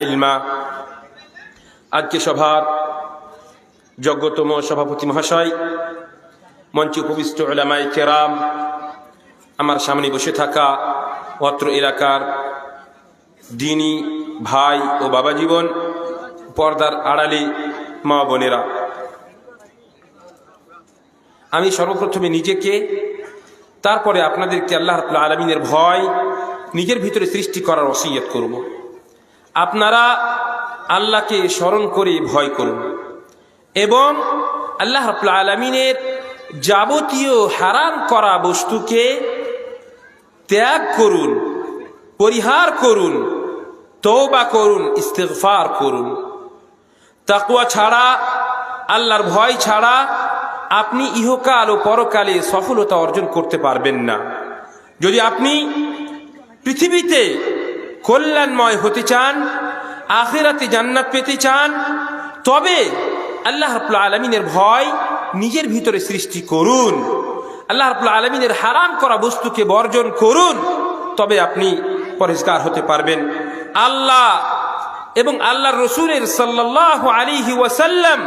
ইলমা। আজকে সভার যোগ্যতম সভাপতি মহাশয়, মঞ্চে উপবিষ্ট উলামায়ে কেরাম, আমার সামনে বসে থাকা অত্র এলাকার দ্বীনী ভাই ও বাবা জীবন, পর্দার আড়ালে মা বোনেরা, আমি সর্বপ্রথমে নিজেকে, তারপরে আপনাদেরকে আল্লাহ রাব্বুল আলামিনের ভয় নিজের ভিতরে সৃষ্টি করার ওসিয়ত করব। আপনারা আল্লাহকে স্মরণ করে ভয় করুন এবং আল্লাহ রাব্বুল আলামিনের যাবতীয় হারাম করা বস্তুকে ত্যাগ করুন, পরিহার করুন, তওবা করুন, ইস্তিগফার করুন। তাকওয়া ছাড়া, আল্লাহর ভয় ছাড়া আপনি ইহকাল ও পরকালে সফলতা অর্জন করতে পারবেন না। যদি আপনি পৃথিবীতে কল্যাণময় হতে চান, আখিরাতে জান্নাত পেতে চান, তবে আল্লাহ রাব্বুল আলামিনের ভয় নিজের ভিতরে সৃষ্টি করুন, আল্লাহ রাব্বুল আলামিনের হারাম করা বস্তুকে বর্জন করুন, তবে আপনি পরেজগার হতে পারবেন। আল্লাহ এবং আল্লাহর রাসূলের সাল্লাল্লাহু আলাইহি ওয়াসাল্লাম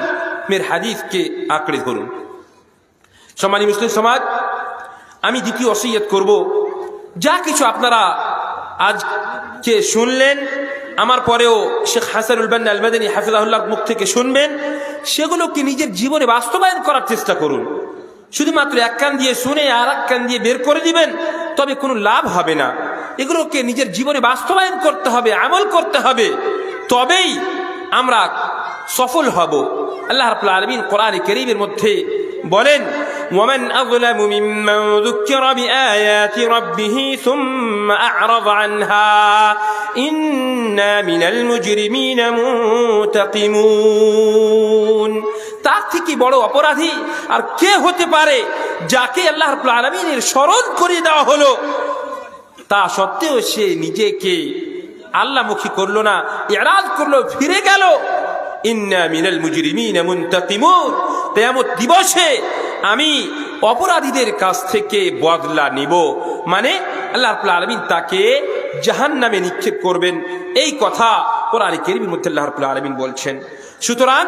এর হাদিসকে আঁকড়ে ধরুন। সম্মানিত মুসলিম সমাজ, আমি দ্বিতীয় ওসিয়ত করব, যা কিছু আপনারা আজকে শুনলেন, আমার পরেও শেখ হাসানুল বান্না আল মাদানী হাফিজাহুল্লাহর মুখ থেকে শুনবেন, সেগুলোকে নিজের জীবনে বাস্তবায়ন করার চেষ্টা করুন। শুধুমাত্র এক কান দিয়ে শুনে আর এক কান দিয়ে বের করে দিবেন, তবে কোনো লাভ হবে না। এগুলোকে নিজের জীবনে বাস্তবায়ন করতে হবে, আমল করতে হবে, তবেই আমরা সফল হব। আল্লাহ রাব্বুল আলামিন কোরআনে কারীমের মধ্যে বলেন, ওয়ামান আযলামু মিম্মান যুক্কিরা বিআয়াতি রাব্বিহি সুম্মা আ'রাযা আনহা ইন্না মিনাল মুজরিমিনা মুনতাকিমুন। তার থেকে বড় অপরাধী আর কে হতে পারে, যাকে আল্লাহ রাব্বুল আলামিনের স্মরণ করে দেওয়া হলো, তা সত্ত্বেও সে নিজেকে আল্লাহমুখী করলো না, ইরাদ করলো, ফিরে গেল। ইন্না মিনাল মুজরিমিনা মুনতাকিমুন। কিয়ামত দিবসে আমি অপরাধীদের কাছ থেকে বদলা নিব, মানে আল্লাহ রাব্বুল আলামিন তাকে জাহান্নামে নিক্ষেপ করবেন। এই কথা কোরআনে কারীমের মধ্যে আল্লাহ রাব্বুল আলামিন বলছেন। সুতরাং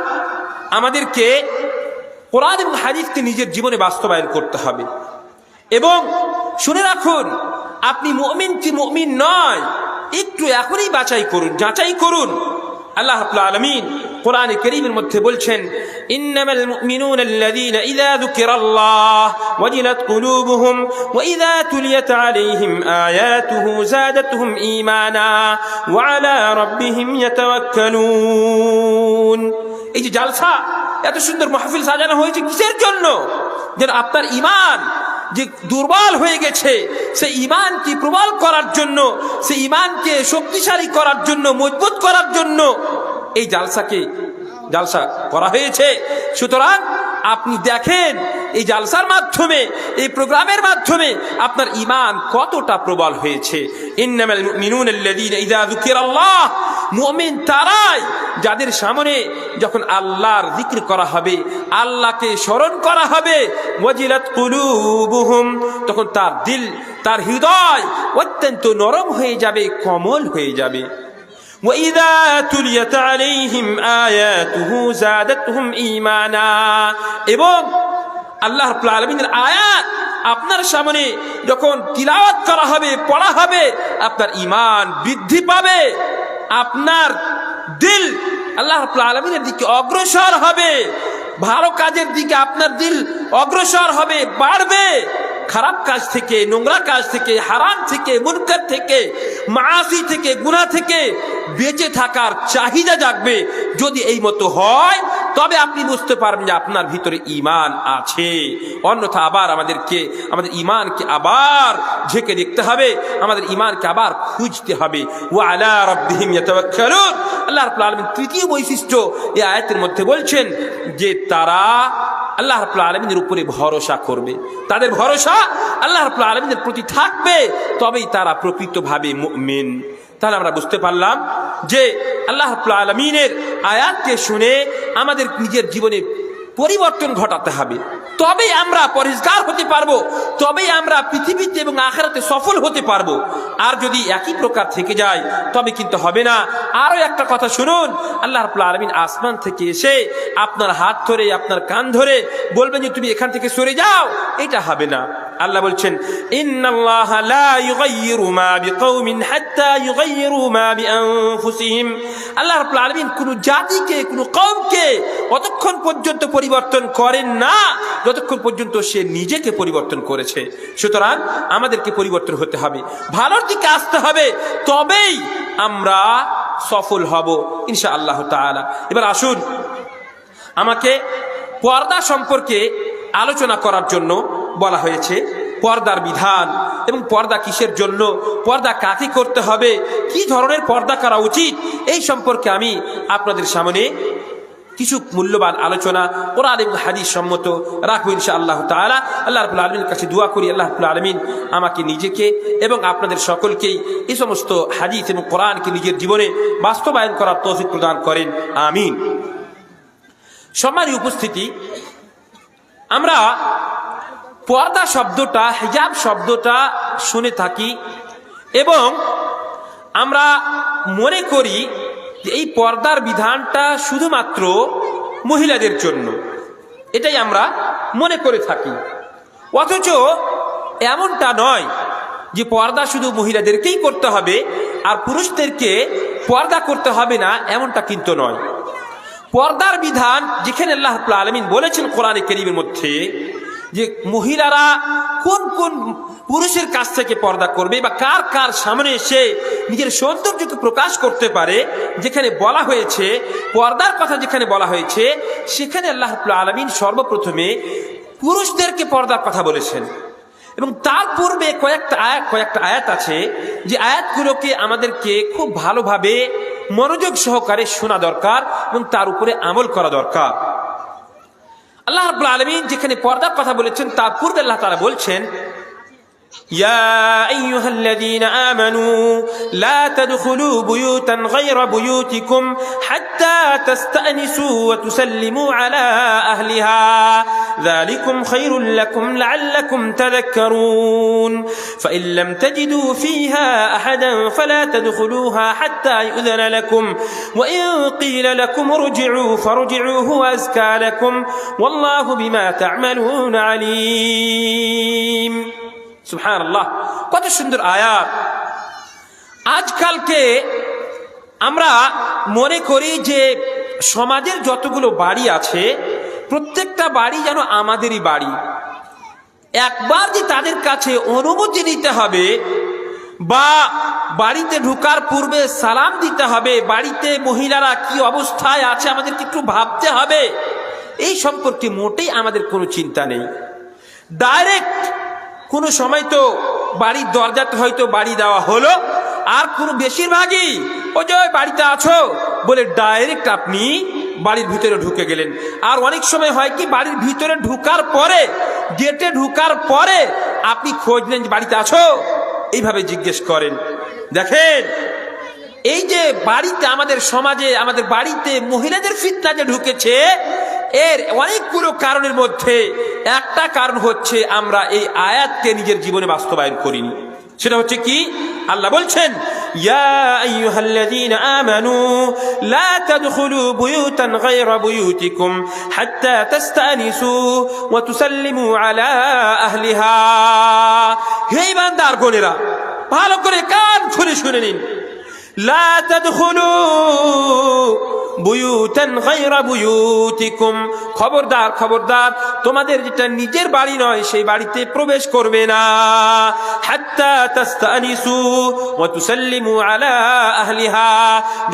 আমাদেরকে কোরআন এবং হাদিসকে নিজের জীবনে বাস্তবায়ন করতে হবে। এবং শুনে রাখুন, আপনি মুমিন কি মুমিন নয়, একটু এখনই বাছাই করুন, যাচাই করুন। আল্লাহ রাব্বুল আলামিন কোরআনে কারীমের মধ্যে বলছেন, ইন্নামাল মুমিনুনা আল্লাযীনা ইযা যুকিরাল্লাহ ওয়াজিলাত কুলুবুহুম ওয়া ইযা তুলিয়াত আলাইহিম আয়াতুহু যাদাতুহুম ঈমানা ওয়া আলা রাব্বিহিম ইয়াতাওয়াক্কালুন। এই যে জালসা, এত সুন্দর মাহফিল সাজানো হয়েছে কিসের জন্য? যেন আপনার ঈমান যে দুর্বল হয়ে গেছে, সেই ঈমানকে প্রবল করার জন্য, সেই ঈমানকে শক্তিশালী করার জন্য, মজবুত করার জন্য এই জালসা করা হয়েছে। সুতরাং আপনি দেখেন এই জালসার মাধ্যমে, এই প্রোগ্রামের মাধ্যমে আপনার ঈমান কতটা প্রবল হয়েছে। ইন্নামাল মুমিনুনা আল্লাযীনা ইযা যুকিরাল্লাহ, মুমিন তারাই যাদের সামনে যখন আল্লাহর জিকির করা হবে, আল্লাহকে স্মরণ করা হবে, ওয়াজিলাত কুলুবুহুম, তখন তার দিল, তার হৃদয় অত্যন্ত নরম হয়ে যাবে, কোমল হয়ে যাবে। وَإِذَا تُلِيَتْ عَلَيْهِمْ آيَاتُهُ زَادَتْهُمْ ঈমানা, এবং আল্লাহ রাব্বুল আলামিনের আয়াত আপনার সামনে যখন তিলাওয়াত করা হবে, পড়া হবে, আপনার ঈমান বৃদ্ধি পাবে, আপনার দিল আল্লাহ রাব্বুল আলামিনের দিকে অগ্রসর হবে, ভালো কাজের দিকে আপনার দিল অগ্রসর হবে, বাড়বে। খারাপ কাজ থেকে, নোংরা কাজ থেকে, হারাম থেকে, মুনকার থেকে, মাআসি থেকে, গুনাহ থেকে বেঁচে থাকার চাহিদা জাগবে। যদি এই মতো হয়, তবে আপনি বুঝতে পারবেন যে আপনার ভিতরে ঈমান আছে। অন্যথা আবার আমাদের ঈমানকে আবার ঝেঁকে দেখতে হবে, আমাদের ঈমানকে আবার খুঁজতে হবে। ওয়া আলা রাব্বিহিম ইয়াতাওয়াক্কালুন। আল্লাহ রাব্বুল আলামিন তৃতীয় বৈশিষ্ট্য এই আয়াতের মধ্যে বলছেন যে তারা আল্লাহ রাব্বুল আলামিনের উপরে ভরসা করবে, তাদের ভরসা আল্লাহ রাব্বুল আলামিনের প্রতি থাকবে, তবেই তারা প্রকৃতভাবে মুমিন। তাহলে আমরা বুঝতে পারলাম যে আল্লাহ রাব্বুল আলামিনের আয়াতকে শুনে আমাদের নিজের জীবনে পরিবর্তন ঘটাতে হবে, তবেই আমরা পরিষ্কার হতে পারবো, তবেই আমরা পৃথিবীতে এবং আখিরাতে সফল হতে পারবো। আর যদি একই প্রকার থেকে যায় তবে কিন্তু হবে না। আরো একটা কথা শুনুন, আল্লাহ রাব্বুল আলামিন আসমান থেকে এসে আপনার হাত ধরে আপনার কান ধরে বলবেন যে তুমি এখান থেকে সরে যাও, এটা হবে না। আল্লাহ বলছেন ইন্নাল্লাহা লা ইউগাইয়িরু মা বিকাউমিন হাত্তা ইউগাইয়িরু মা বিআনফুসিহিম। আল্লাহ রাব্বুল আলামিন কোন জাতিকে কোন কওমকে অতক্ষণ পর্যন্ত পরিবর্তন করেন না যতক্ষণ পর্যন্ত সে নিজেকে পরিবর্তন করেছে। সুতরাং আমাদেরকে পরিবর্তন হতে হবে, ভালোর দিকে আসতে হবে, তবেই আমরা সফল হব ইনশাআল্লাহ তাআলা। এবার আসুন, আমাকে পর্দা সম্পর্কে আলোচনা করার জন্য বলা হয়েছে, পর্দার বিধান এবং পর্দা কিসের জন্য, পর্দা কাকে করতে হবে, কি ধরনের পর্দা করা উচিত, এই সম্পর্কে আমি আপনাদের সামনে কিছু মূল্যবান আলোচনা কোরআন এবং হাদিস সম্মত রাখবো ইনশাআল্লাহ তাআলা। আল্লাহ রাব্বুল আলামিনের কাছে দোয়া করি আল্লাহ রাব্বুল আলামিন আমাকে, নিজেকে এবং আপনাদের সকলকেই এই সমস্ত হাদিস এবং কোরআনকে নিজের জীবনে বাস্তবায়ন করার তৌফিক প্রদান করেন, আমিন। সম্মানীয় উপস্থিতি, আমরা পর্দা শব্দটা, হিজাব শব্দটা শুনে থাকি এবং আমরা মনে করি যে এই পর্দার বিধানটা শুধুমাত্র মহিলাদের জন্য, এটাই আমরা মনে করে থাকি। অথচ এমনটা নয় যে পর্দা শুধু মহিলাদেরকেই করতে হবে আর পুরুষদেরকে পর্দা করতে হবে না, এমনটা কিন্তু নয়। পর্দার বিধান যেখানে আল্লাহ রাব্বুল আলামিন বলেছেন কোরআনে কারীমের মধ্যে যে মহিলারা কোন কোন পুরুষের কাছ থেকে পর্দা করবে বা কার কার সামনে এসে নিজের সৌন্দর্যকে প্রকাশ করতে পারে, যেখানে বলা হয়েছে পর্দার কথা, যেখানে বলা হয়েছে সেখানে আল্লাহ রাব্বুল আলামিন সর্বপ্রথমে পুরুষদেরকে পর্দার কথা বলেছেন। এবং তার পূর্বে কয়েকটা আয়াত আছে যে আয়াতগুলোকে আমাদেরকে খুব ভালোভাবে মনোযোগ সহকারে শোনা দরকার এবং তার উপরে আমল করা দরকার। আল্লাহ রাব্বুল আলামিন যেখানে পর্দার কথা বলেছেন তার পূর্বে আল্লাহ তাআলা বলছেন يا أيها الذين آمنوا لا تدخلوا بيوتا غير بيوتكم حتى تستأنسوا وتسلموا على أهلها ذلكم خير لكم لعلكم تذكرون فإن لم تجدوا فيها أحدا فلا تدخلوها حتى يؤذن لكم وإن قيل لكم ارجعوا فارجعوا هو أزكى لكم والله بما تعملون عليم। সুবহানাল্লাহ, কত সুন্দর আয়াত। আজকালকে আমরা মনে করি যে সমাজের যতগুলো বাড়ি আছে প্রত্যেকটা বাড়ি যেন আমাদেরই বাড়ি। একবার যে তাদের কাছে অনুমতি নিতে হবে বা বাড়িতে ঢোকার পূর্বে সালাম দিতে হবে, বাড়িতে মহিলারা কি অবস্থায় আছে আমাদেরকে একটু ভাবতে হবে, এই সম্পর্কে মোটেই আমাদের কোনো চিন্তা নেই। ডাইরেক্ট কোনো সময় তো বাড়ির দরজাতে হয়তো বাড়ি দেওয়া হলো, আর কোনো বেশিরভাগই ও যে বাড়িতে আছো বলে ডাইরেক্ট আপনি বাড়ির ভিতরে ঢুকে গেলেন। আর অনেক সময় হয় কি, বাড়ির ভিতরে ঢুকার পরে, গেটে ঢুকার পরে আপনি খোঁজ নেন যে বাড়িতে আছো, এইভাবে জিজ্ঞেস করেন। দেখেন, এই যে বাড়িতে আমাদের সমাজে আমাদের বাড়িতে মহিলাদের ফিতনা যে ঢুকেছে, এর অনেকগুলো কারণের মধ্যে একটা কারণ হচ্ছে আমরা এই আয়াতকে নিজের জীবনে বাস্তবায়ন করিনি। সেটা হচ্ছে কি, আল্লাহ বলছেন ইয়া আইয়ুহাল্লাযীনা আমানু লা তাদখুলু বুয়ুতান গায়রা বুয়ুতিকুম হাত্তা তাস্তানিসু ওয়া তুসাল্লিমু আলা আহলিহা। হে ঈমানদারগণেরা, ভালো করে কান খুলে শুনে নিন। লা তাদখুলু বুয়ুতান গায়রা বুয়ুতিকুম, খবরদার খবরদার, তোমাদের যেটা নিজের বাড়ি নয় সেই বাড়িতে প্রবেশ করবে না। হাত্তা তাস্তানিসু ওয়া তুসাল্লিমু আলা আহলিহা,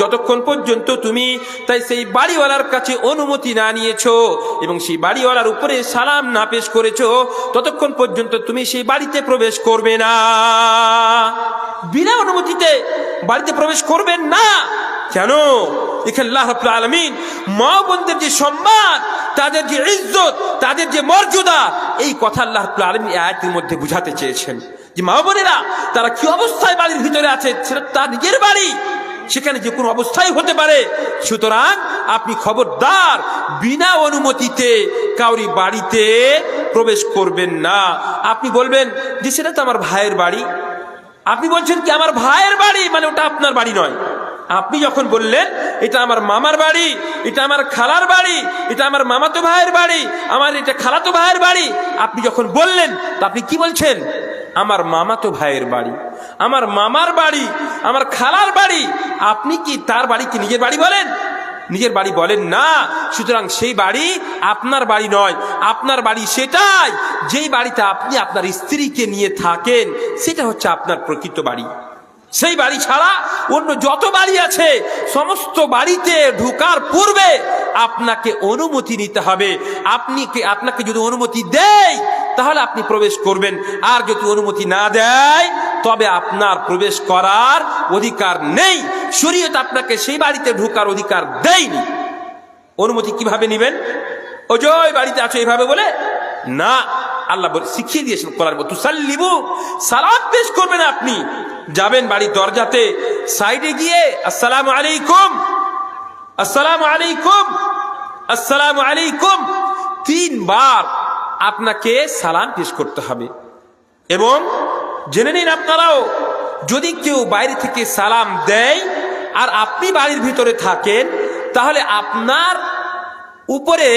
যতক্ষণ পর্যন্ত তুমি তাই সেই বাড়িওয়ালার কাছে অনুমতি না নিয়েছো এবং সেই বাড়িওয়ালার উপরে সালাম না পেশ করেছো, ততক্ষণ পর্যন্ত তুমি সেই বাড়িতে প্রবেশ করবে না। বিনা অনুমতিতে বাড়িতে প্রবেশ করবেন না। কেন? এখানে আল্লাহ রাব্বুল আলামিন মা বোনদের যে সম্মান, তাদের যে ইজ্জত, তাদের যে মর্যাদা, এই কথা আল্লাহ রাব্বুল আলামিন এই আয়াতের মধ্যে বুঝাতে চেয়েছেন যে মা বোনেরা তারা কি অবস্থায় বাড়ির ভিতরে আছে সেটা তার নিজের বাড়ি, সেখানে যে কোনো অবস্থায় হতে পারে। সুতরাং আপনি খবরদার বিনা অনুমতিতে কাউরি বাড়িতে প্রবেশ করবেন না। আপনি বলবেন যে সেটা তো আমার ভাইয়ের বাড়ি, আপনি বলছেন কি আমার ভাইয়ের বাড়ি, মানে ওটা আপনার বাড়ি নয়। আপনি যখন বললেন এটা আমার মামার বাড়ি, এটা আমার খালার বাড়ি, এটা আমার মামাতো ভাইয়ের বাড়ি, আমার এটা খালাতো ভাইয়ের বাড়ি, আপনি যখন বললেন তা আপনি কি বলছেন? আমার মামাতো ভাইয়ের বাড়ি, আমার মামার বাড়ি, আমার খালার বাড়ি। আপনি কি তার বাড়ি কি নিজের বাড়ি বলেন? নিজের বাড়ি বলেন না। সুতরাং সেই বাড়ি আপনার বাড়ি নয়। আপনার বাড়ি সেটাই যেই বাড়িতে আপনি আপনার স্ত্রীকে নিয়ে থাকেন, সেটা হচ্ছে আপনার প্রকৃত বাড়ি। সেই বাড়ি ছাড়া অন্য যত বাড়ি আছে সমস্ত বাড়িতে ঢোকার পূর্বে আপনাকে অনুমতি নিতে হবে। আপনাকে যদি অনুমতি দেয় তাহলে আপনি প্রবেশ করবেন, আর যদি অনুমতি না দেয় তবে আপনার প্রবেশ করার অধিকার নেই। শরীয়ত আপনাকে সেই বাড়িতে ঢোকার অধিকার দেয়নি। অনুমতি কিভাবে নেবেন? ও যে ওই বাড়িতে আছো এইভাবে বলে না, আল্লাহ শিখিয়ে দিয়েছেন কোরআন, তুসাল্লিমু, সালাম পেশ করবেন। আপনি যাবেন বাড়ির দরজাতে, সাইডে গিয়ে আসসালামু আলাইকুম, আসসালামু আলাইকুম, আসসালামু আলাইকুম 3 বার আপনাকে সালাম পেশ করতে হবে। এবং জেনে নিন আপনারাও, যদি কেউ বাইরে থেকে সালাম দেয় আর আপনি বাড়ির ভিতরে থাকেন, তাহলে আপনার উপরে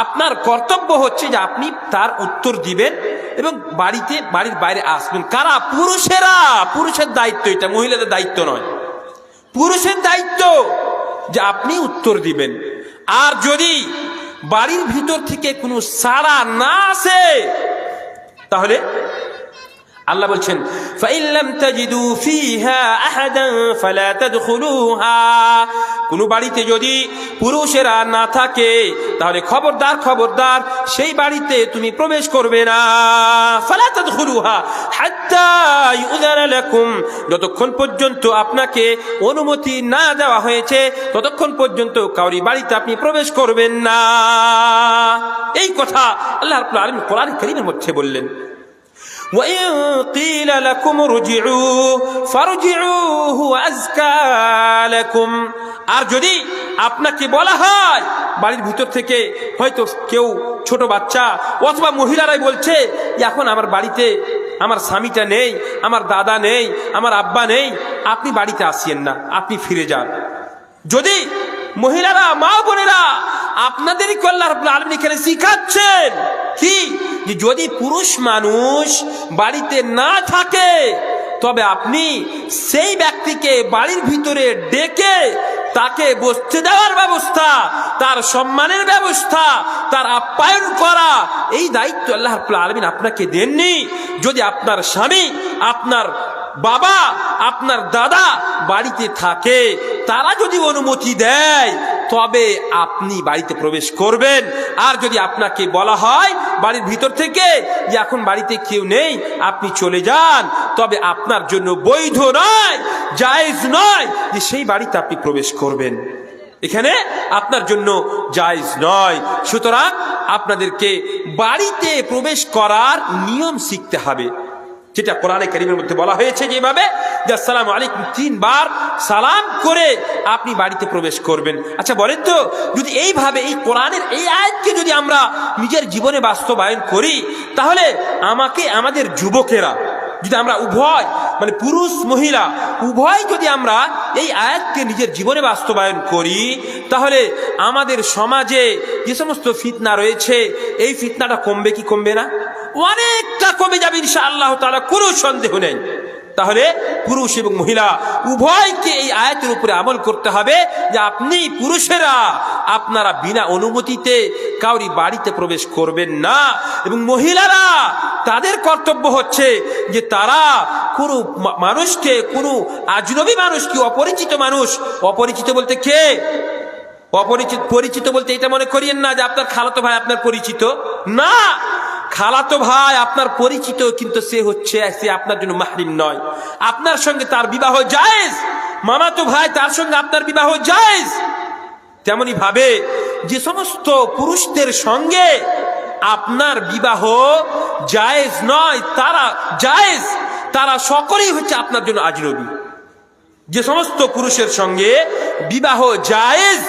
আপনার কর্তব্য হচ্ছে যে আপনি তার উত্তর দিবেন এবং বাড়ির বাইরে আসবেন। কারা? পুরুষেরা। পুরুষের দায়িত্ব এটা, মহিলাদের দায়িত্ব নয়। পুরুষের দায়িত্ব যে আপনি উত্তর দিবেন। আর যদি বাড়ির ভিতর থেকে কোনো সাড়া না আসে, তাহলে আল্লাহ বলছেন ফাইন লাম তাজিদু ফিহা আহাদান ফালা তাদখুলুহা, কোন বাড়িতে যদি পুরুষেরা না থাকে তাহলে খবরদার সেই বাড়িতে তুমি প্রবেশ করবে না। ফালা তাদখুলুহা হাত্তা ইউযানা লাকুম, যতক্ষণ পর্যন্ত আপনাকে অনুমতি না দেওয়া হয়েছে ততক্ষণ পর্যন্ত কাউরি বাড়িতে আপনি প্রবেশ করবেন না। এই কথা আল্লাহ রাব্বুল আলামিন কোরআন কারীমের মধ্যে বললেন। وَإِن قِيلَ لَكُمْ ارْجِعُوا فَارْجِعُوا هُوَ أَزْكَى لَكُمْ, আর যদি আপনাকে বলা হয় বাড়ির ভিতর থেকে, হয়তো কেউ ছোট বাচ্চা অথবা মহিলারাই বলছে এখন আমার বাড়িতে আমার স্বামীটা নেই, আমার দাদা নেই, আমার আব্বা নেই, আপনি বাড়িতে আসিয়েন না, আপনি ফিরে যান। যদি মহিলারা, মা বোনেরা, আপনাদেরকে আল্লাহ রাব্বুল আলামিন এখানে শিখাচ্ছেন কি, যে যদি পুরুষ মানুষ বাড়িতে না থাকে তবে আপনি সেই ব্যক্তিকে বাড়ির ভিতরে ডেকে তাকে বসতে দেওয়ার ব্যবস্থা, তার সম্মানের ব্যবস্থা, তার আপ্যায়ন করা, এই দায়িত্ব আল্লাহ রাব্বুল আলামিন আপনাকে দেননি। যদি আপনার স্বামী, আপনার বাবা, আপনার দাদা বাড়িতে থাকে, তারা যদি অনুমতি দেয় তবে আপনি বাড়িতে প্রবেশ করবেন। আর যদি আপনাকে বলা হয় বাড়ির ভিতর থেকে যে এখন বাড়িতে কেউ নেই, আপনি চলে যান, তবে আপনার জন্য বৈধ নয়, জায়েজ নয় যে সেই বাড়িতে আপনি প্রবেশ করবেন। এখানে আপনার জন্য জায়েজ নয়। সুতরাং আপনাদেরকে বাড়িতে প্রবেশ করার নিয়ম শিখতে হবে, যেটা কোরআনে কারীমের মধ্যে বলা হয়েছে যেভাবে যে আসসালামু আলাইকুম 3 বার সালাম করে আপনি বাড়িতে প্রবেশ করবেন। আচ্ছা বলেন তো, যদি এইভাবে এই কোরআনের এই আয়াতকে যদি আমরা নিজের জীবনে বাস্তবায়ন করি, তাহলে আমাদের যুবকেরা যদি আমরা উভয়, মানে পুরুষ মহিলা উভয় যদি আমরা এই আয়াতকে নিজের জীবনে বাস্তবায়ন করি, তাহলে আমাদের সমাজে যে সমস্ত ফিতনা রয়েছে এই ফিতনাটা কমবে কি কমবে না? অনেকটা কমে যাবে ইনশাআল্লাহ তাআলা, কোনো সন্দেহ নেই। তাহলে পুরুষ এবং মহিলা উভয়কে এই আয়াতের উপরে আমল করতে হবে যে আপনি পুরুষেরা আপনারা বিনা অনুমতিতে কাউরি বাড়িতে প্রবেশ করবেন না, এবং মহিলারা তাদের কর্তব্য হচ্ছে যে তারা কোনো মানুষকে, কোনো আজনবী মানুষকে, অপরিচিত মানুষ, অপরিচিত বলতে কে? পরিচিত বলতে এটা মনে করিয়েন না যে আপনার খালাতো ভাই আপনার পরিচিত না। খালাতো ভাই আপনার পরিচিত, কিন্তু সে আপনার জন্য মাহরিম নয়, আপনার সঙ্গে তার বিবাহ জায়েজ। মামাতো ভাই, তার সঙ্গে আপনার বিবাহ জায়েজ। তেমনি ভাবে যে সমস্ত পুরুষদের সঙ্গে আপনার বিবাহ জায়েজ নয়, তারা জায়েজ, তারা সকলেই হচ্ছে আপনার জন্য আজনবী। যে সমস্ত পুরুষের সঙ্গে বিবাহ জায়েজ,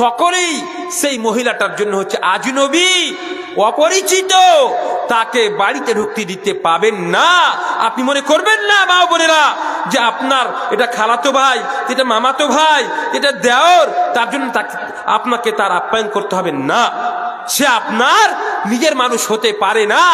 সকলেই সেই মহিলাটার জন্য হচ্ছে আজনবী, অপরিচিত। তাকে বাড়িতে ঢুকতে দিতে পাবেন না। আপনি মনে করবেন না মা বোনেরা যে আপনার এটা খালাতো ভাই, এটা মামাতো ভাই, এটা দেওর, তার জন্য আপনাকে তার আপ্যায়ন করতে হবে না। সে আপনার নিজের মানুষ হতে পারে না,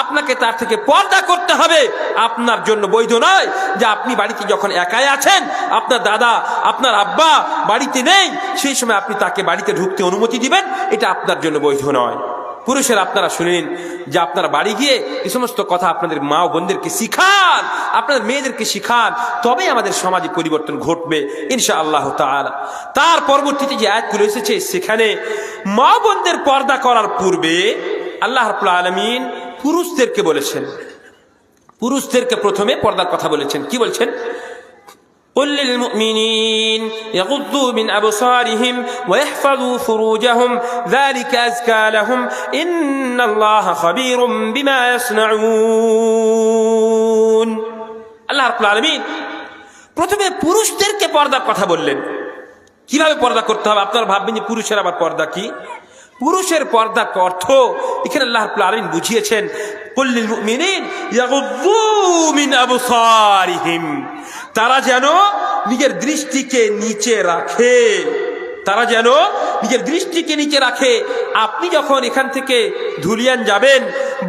আপনাকে তার থেকে পর্দা করতে হবে। আপনার জন্য বৈধ নয় যে আপনি বাড়িতে যখন একাই আছেন, আপনার দাদা আপনার আব্বা বাড়িতে নেই, সেই সময় আপনি তাকে বাড়িতে ঢুকতে অনুমতি দিবেন, এটা আপনার জন্য বৈধ নয়। পুরুষের আপনারা শুনেন যে আপনারা বাড়ি গিয়ে এই সমস্ত কথা আপনাদের মা ও বোনদেরকে শিখান, আপনাদের মেয়েদেরকে শিখান, তবে আমাদের সমাজে পরিবর্তন ঘটবে ইনশাআল্লাহ তাআলা। তার পরবর্তীতে যে আয়াতগুলো এসেছে সেখানে মা বোনদের পর্দা করার পূর্বে আল্লাহ রাব্বুল আলামিন পুরুষদেরকে বলেছেন, পুরুষদেরকে প্রথমে পর্দার কথা বলেছেন। কি বলছেন? قل للمؤمنين يغضوا من أبصارهم ويحفظوا فروجهم ذلك أزكى لهم إن الله خبير بما يصنعون। আল্লাহ রাব্বুল আলামিন প্রথমে পুরুষদেরকে পর্দার কথা বললেন। কিভাবে পর্দা করতে হবে? আপনারা ভাববেন যে পুরুষের আবার পর্দা কি? পুরুষের পর্দার অর্থ এখানে আল্লাহ রাব্বুল আলামিন বুঝিয়েছেন, কুল লিল মুমিনিন ইয়াগুদ্দু মিন আবসারিহিম, তারা যেন নিজের দৃষ্টিকে নিচে রাখে, তারা যেন নিজের দৃষ্টিকে নিচে রাখে। আপনি যখন এখান থেকে ধুলিয়ান যাবেন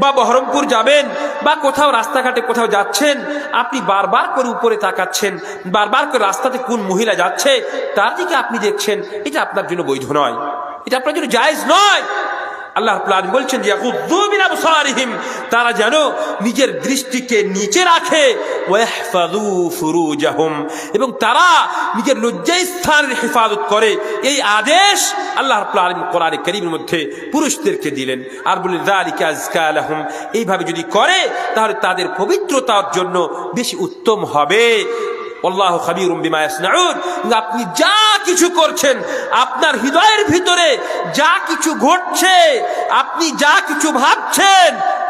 বা বহরমপুর যাবেন বা কোথাও রাস্তাঘাটে কোথাও যাচ্ছেন, আপনি বারবার করে উপরে তাকাচ্ছেন, বারবার করে রাস্তাতে কোন মহিলা যাচ্ছে তার দিকে আপনি দেখছেন, এটা আপনার জন্য বৈধ নয়, এটা আপনার জন্য জায়েজ নয়। আল্লাহ রাব্বুল আলামিন বলছেন যে ইয়াগুদ্দু মিন আবসারিহিম, তারা যেন নিজের দৃষ্টিকে নিচে রাখে, ওয়াহফাযু ফুরুজাহুম, এবং তারা নিজের লজ্জাস্থানের হেফাজত করে। এই আদেশ আল্লাহ রাব্বুল আলামিন কোরআনে কারীমের মধ্যে পুরুষদেরকে দিলেন আর বললেন যালিকা আযকা লাহুম, এইভাবে যদি করে তাহলে তাদের পবিত্রতার জন্য বেশি উত্তম হবে। আল্লাহু খাবীরুম বিমা ইয়াসনাউন, আপনি যা কিছু করছেন, আপনার হৃদয়ের ভিতরে যা কিছু ঘটছে, আপনি যা কিছু ভাবছেন,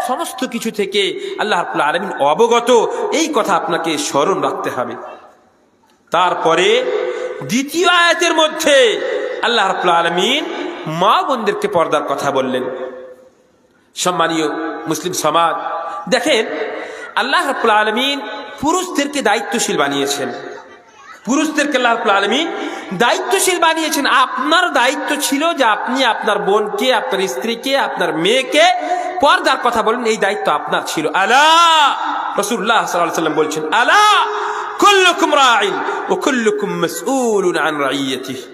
সমস্ত কিছু থেকে আল্লাহ রাব্বুল আলামিন অবগত, এই কথা আপনাকে স্মরণ রাখতে হবে। তারপরে দ্বিতীয় আয়াতের মধ্যে আল্লাহ রাব্বুল আলামিন মা বোনদেরকে পর্দার কথা বললেন। সম্মানীয় মুসলিম সমাজ, দেখেন আল্লাহ রাব্বুল আলামিন পুরুষদেরকে দায়িত্বশীল বানিয়েছেন, পুরুষদেরকে আল্লাহ রাব্বুল আলামিন দায়িত্বশীল বানিয়েছেন। আপনার দায়িত্ব ছিল যে আপনি আপনার বোনকে, আপনার স্ত্রীকে, আপনার মেয়েকে পর্দার কথা বলেন, এই দায়িত্ব আপনার ছিল। আলা, রাসূলুল্লাহ সাল্লাল্লাহু আলাইহি ওয়াসাল্লাম বলছেন, আলা কুল্লুকুম রাঈন ওয়া কুল্লুকুম মাসউলুন আন রাইয়াতিহি।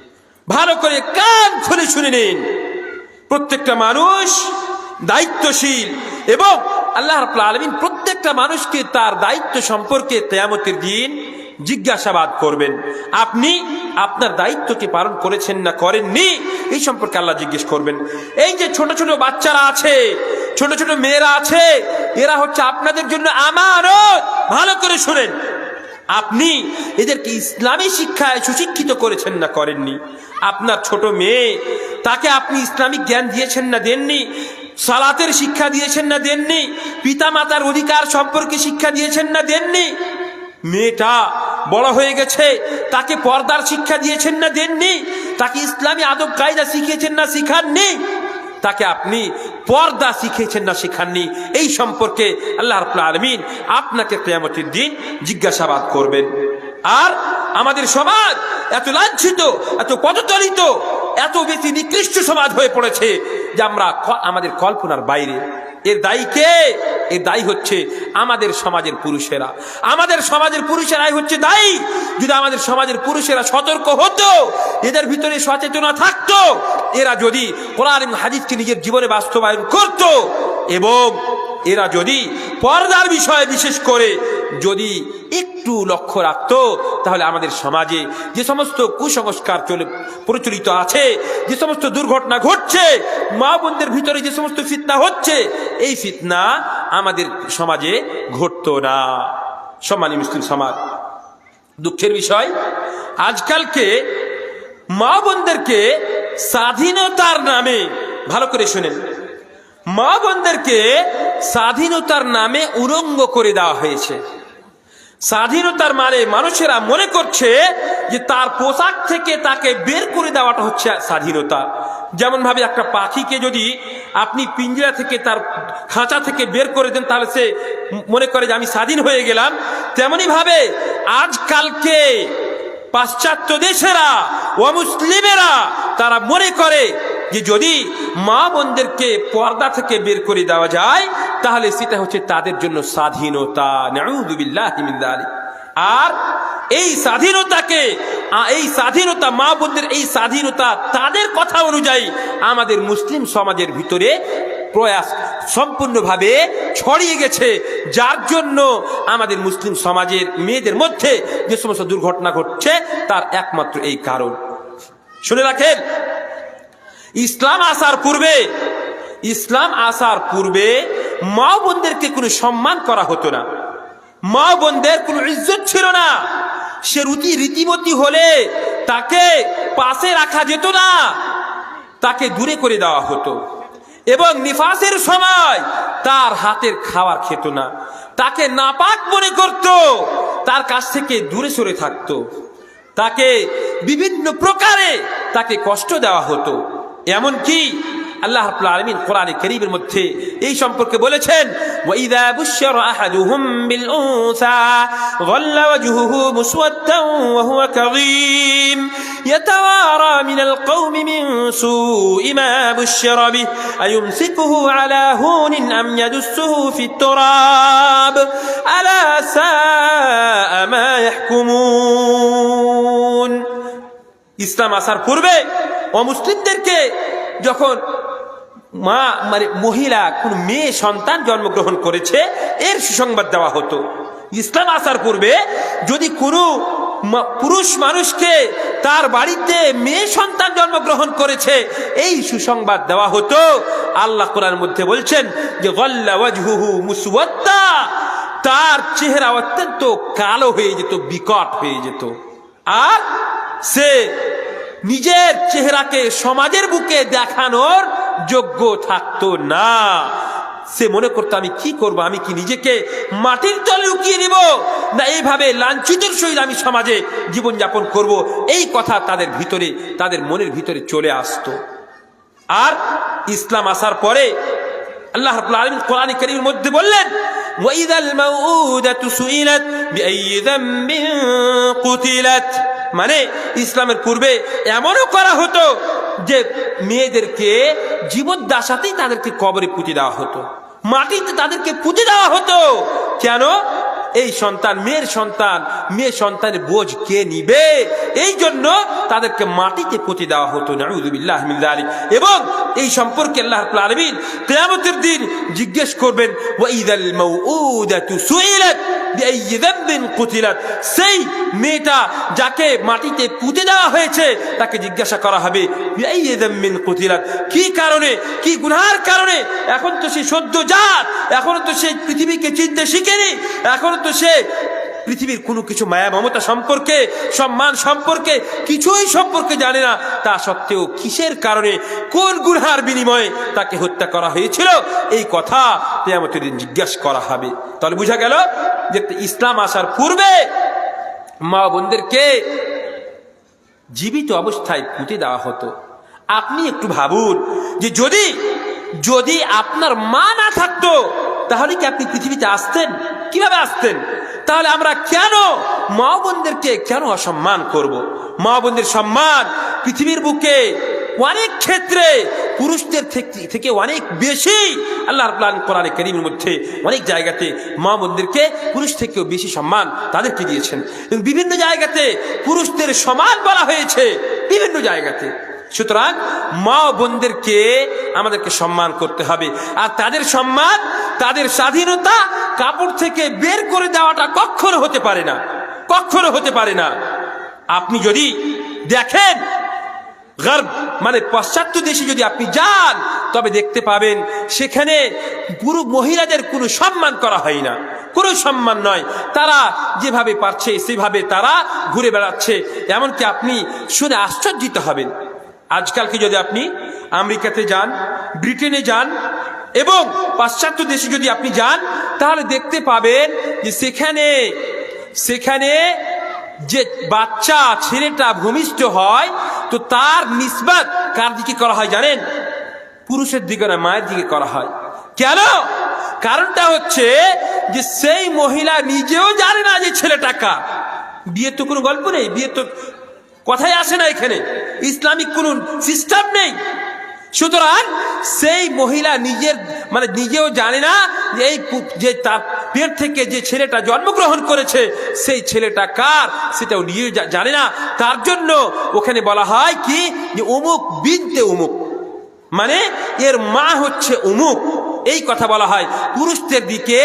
ভালো করে কান খুলে শুনে নিন, প্রত্যেকটা মানুষ দায়িত্বশীল এবং আল্লাহ রাব্বুল আলামিন প্রত্যেকটা মানুষকে তার দায়িত্ব সম্পর্কে কিয়ামতের দিন জিজ্ঞাসাবাদ করবেন। আপনি আপনার দায়িত্বকে পালন করেছেন না করেননি, এই সম্পর্কে আল্লাহ জিজ্ঞেস করবেন। এই যে ছোট ছোট বাচ্চারা আছে, ছোট ছোট মেয়েরা আছে, এরা হচ্ছে আপনাদের জন্য আমানত। ভালো করে শুনেন, আপনি এদেরকে ইসলামী শিক্ষায় সুশিক্ষিত করেছেন না করেননি? আপনার ছোট মেয়ে, তাকে আপনি ইসলামিক জ্ঞান দিয়েছেন না দেননি? সালাতের শিক্ষা দিয়েছেন না দেননি? পিতা মাতার অধিকার সম্পর্কে শিক্ষা দিয়েছেন না দেননি? মেয়েটা বড় হয়ে গেছে, তাকে পর্দার শিক্ষা দিয়েছেন না দেননি? তাকে ইসলামী আদব কায়দা শিখিয়েছেন না শিখাননি? তাকে আপনি পর্দা শিখিয়েছেন না শিখাননি? এই সম্পর্কে আল্লাহ রাব্বুল আলামিন আপনাকে কিয়ামতের দিন জিজ্ঞাসাবাদ করবেন। আর আমাদের সমাজ এত লাঞ্ছিত, এত পদতলিত, এত বেশি নিকৃষ্ট সমাজ হয়ে পড়েছে যে আমরা আমাদের কল্পনার বাইরে। এর দায়ী কে? এর দায়ী হচ্ছে আমাদের সমাজের পুরুষেরা। আমাদের সমাজের পুরুষেরাই হচ্ছে দায়ী। যদি আমাদের সমাজের পুরুষেরা সতর্ক হতো, এদের ভিতরে সচেতনা থাকতো, এরা যদি কোরআন এবং হাদিসকে নিজের জীবনে বাস্তবায়ন করত এবং এরা যদি পর্দার বিষয়ে বিশেষ করে যদি একটু লক্ষ্য রাখতো, তাহলে আমাদের সমাজে যে সমস্ত কুসংস্কার প্রচলিত আছে, যে সমস্ত দুর্ঘটনা ঘটছে, মা বোনদের ভিতরে যে সমস্ত ফিতনা হচ্ছে, এই ফিতনা আমাদের সমাজে ঘটতো না। সম্মানী মুসলিম সমাজ, দুঃখের বিষয় আজকালকে মা বোনদেরকে স্বাধীনতার নামে, ভালো করে শুনেন, মা বোনদেরকে স্বাধীনতার নামে উলঙ্গ করে দেওয়া হয়েছে। স্বাধীনতার মানে মানুষেরা মনে করছে যে তার পোশাক থেকে তাকে বের করে দেওয়াটা হচ্ছে স্বাধীনতা। যেমন ভাবে একটা পাখিকে যদি আপনি পিঞ্জরা থেকে তার খাঁচা থেকে বের করে দেন, তাহলে সে মনে করে যে আমি স্বাধীন হয়ে গেলাম। তেমনি ভাবে আজকালকে পাশ্চাত্য দেশেরা ও মুসলিমেরা তারা মনে করে যে যদি মা বোনদেরকে পর্দা থেকে বের করে দেওয়া যায় তাহলে সেটা হচ্ছে তাদের জন্য স্বাধীনতা। নাউযু বিল্লাহি মিন যালিক। আর এই স্বাধীনতা মা বোনদের এই স্বাধীনতা তাদের কথা অনুযায়ী আমাদের মুসলিম সমাজের ভিতরে প্রয়াস সম্পূর্ণভাবে ছড়িয়ে গেছে, যার জন্য আমাদের মুসলিম সমাজের মেয়েদের মধ্যে যে সমস্ত দুর্ঘটনা ঘটছে তার একমাত্র এই কারণ। শুনে রাখেন, ইসলাম আসার পূর্বে মা বোনদেরকে কোনো সম্মান করা হতো না, মা বোনদের কোনো ইজ্জত ছিল না। সে রীতিমতি হলে তাকে পাশে রাখা যেত না, তাকে দূরে করে দেওয়া হতো। এবং নিফাসের সময় তার হাতের খাবার খেত না, তাকে নাপাক মনে করত, তার কাছ থেকে দূরে সরে থাকতো, তাকে বিভিন্ন প্রকারে তাকে কষ্ট দেওয়া হতো। এমনকি আল্লাহ রাব্বুল আলামিন কোরআনে কারীমের মধ্যে এই সম্পর্কে বলেছেন, ওয়াইযা বুশশিরা আহাদুহুম বিল উনসা যাল্লা ওয়াজহুহু মুসওয়াদ্দান ওয়া হুয়া কাযীম ইয়াতাওয়ারা মিনাল কওমি মিন সুই মা বুশশিরা বিহি আয়ুমসিকুহু আলা হুনিন আম ইয়াদুসসুহু ফিত তুরাব আলা সাআ মা ইয়াহকুমুন। ইসলাম আসার পূর্বে অমুসলিমদেরকে যখন মহিলা কোন মেয়ে সন্তান জন্মগ্রহণ করেছে এর সুসংবাদ দেওয়া হতো। ইসলাম আসার পূর্বে যদি কোনো পুরুষ মানুষকে তার বাড়িতে মেয়ে সন্তান জন্মগ্রহণ করেছে এই সুসংবাদ দেওয়া হতো। আল্লাহ কোরআনের মধ্যে বলছেন যে যাল্লা ওয়াজহুহু মুসওয়াদ্দা, তার চেহারা অত্যন্ত কালো হয়ে যেত, বিকট হয়ে যেত, আর সে নিজের চেহারাকে সমাজের বুকে দেখানোর যোগ্য থাকতো না। সে মনে করতো আমি কি করব, আমি কি নিজেকে মাটির তলে লুকিয়ে নিব, না এইভাবে লাঞ্ছিতের সহিত আমি সমাজে জীবনযাপন করব, এই কথা তাদের ভিতরে, তাদের মনের ভিতরে চলে আসতো। আর ইসলাম আসার পরে আল্লাহ রাব্বুল আলামিন কোরআনে কারীমের মধ্যে বললেন, ওয়াইযাল মাউউদাতু সুইলাত বিআইয়ি যামবিন কুতিলাত, মানে ইসলামের পূর্বে এমনও করা হতো যে মেয়েদেরকে জীবদ্দশাতেই তাদেরকে কবরে পুঁতে দেওয়া হতো, মাটিতে তাদেরকে পুঁতে দেওয়া হতো। কেন? এই সন্তান, মেয়ে সন্তানের বোঝ কে নিবে, এই জন্য তাদেরকে মাটিতে পুঁতে দেওয়া হতো। নাউযু বিল্লাহি মিন যালিক। এবং এই সম্পর্কে আল্লাহ রাব্বুল আলামিন কিয়ামতের দিন জিজ্ঞেস করবেন, ওয়াইযাল মাউউদাতু সুইলাত বিআইয়ি যামবিন কুতিলাত, সেই মেয়েটা যাকে মাটিতে পুঁতে দেওয়া হয়েছে তাকে জিজ্ঞাসা করা হবে বিআইয়ি যামবিন কুতিলাত, কি কারণে, কি গুনাহের কারণে। এখন তো সে সদ্যজাত, এখনো তো সে পৃথিবীকে চিনতে শিখেনি, এখনো তো সে পৃথিবীর কোনো কিছু মায়া মমতা সম্পর্কে, সম্মান সম্পর্কে, কিছুই সম্পর্কে জানে না। তা সত্ত্বেও কিসের কারণে, কোন গুনাহের বিনিময়ে তাকে হত্যা করা হয়েছিল, এই কথা কিয়ামতের দিন জিজ্ঞাসা করা হবে। তাহলে বোঝা গেল যে ইসলাম আসার পূর্বে মা বোনদেরকে জীবিত অবস্থায় পুঁতে দেওয়া হতো। আপনি একটু ভাবুন যে যদি আপনার মা না থাকতো তাহলে কি আপনি পৃথিবীতে আসতেন? কিভাবে আসতেন? তাহলে আমরা কেন মা বোনদেরকে কেন অসম্মান করব? মা বোনদের সম্মান পৃথিবীর বুকে অনেক ক্ষেত্রে পুরুষদের থেকে অনেক বেশি। আল্লাহ রাব্বুল আলামিন কোরআনে কারীমের মধ্যে অনেক জায়গাতে মা বোনদেরকে পুরুষ থেকেও বেশি সম্মান তাদেরকে দিয়েছেন, এবং বিভিন্ন জায়গাতে পুরুষদের সমান বলা হয়েছে বিভিন্ন জায়গাতে। সুতরাং মা বোনদেরকে আমাদেরকে সম্মান করতে হবে। আর তাদের সম্মান, তাদের স্বাধীনতা কাপড় থেকে বের করে দেওয়াটা কখনো হতে পারে না, কখনো হতে পারে না। আপনি যদি দেখেন গর্ব মানে পাশ্চাত্য দেশে যদি আপনি যান তবে দেখতে পাবেন সেখানে পুরো মহিলাদের কোনো সম্মান করা হয় না, কোনো সম্মান নয়। তারা যেভাবে পারছে সেভাবে তারা ঘুরে বেড়াচ্ছে, এমনকি আপনি শুনে আশ্চর্যিত হবেন। আজকালকে যদি আপনি আমেরিকাতে যান, ব্রিটেনে যান এবং পাশ্চাত্য দেশে যদি আপনি যান তাহলে দেখতে পাবেন যে সেখানে যে বাচ্চা ছেলেটা ভূমিষ্ঠ হয় তো তার নিসবত কার দিকে করা হয় জানেন? পুরুষের দিকে না, মায়ের দিকে করা হয়। কেন? কারণটা হচ্ছে যে সেই মহিলা নিজেও জানে না যে ছেলেটা কার। বিয়ের তো কোনো গল্প নেই, বিয়ের তো কথাই আসে না, এখানে ইসলামিক কোন সিস্টেম নেই। সুতরাং সেই মহিলা নিজেও জানে না যে তার পেট থেকে যে ছেলেটা জন্মগ্রহণ করেছে সেই ছেলেটা কার, সেটাও নিজেও জানে না। তার জন্য ওখানে বলা হয় কি যে অমুক বিনতে অমুক, মানে এর মা হচ্ছে অমুক, এই কথা বলা হয়। পুরুষদের দিকে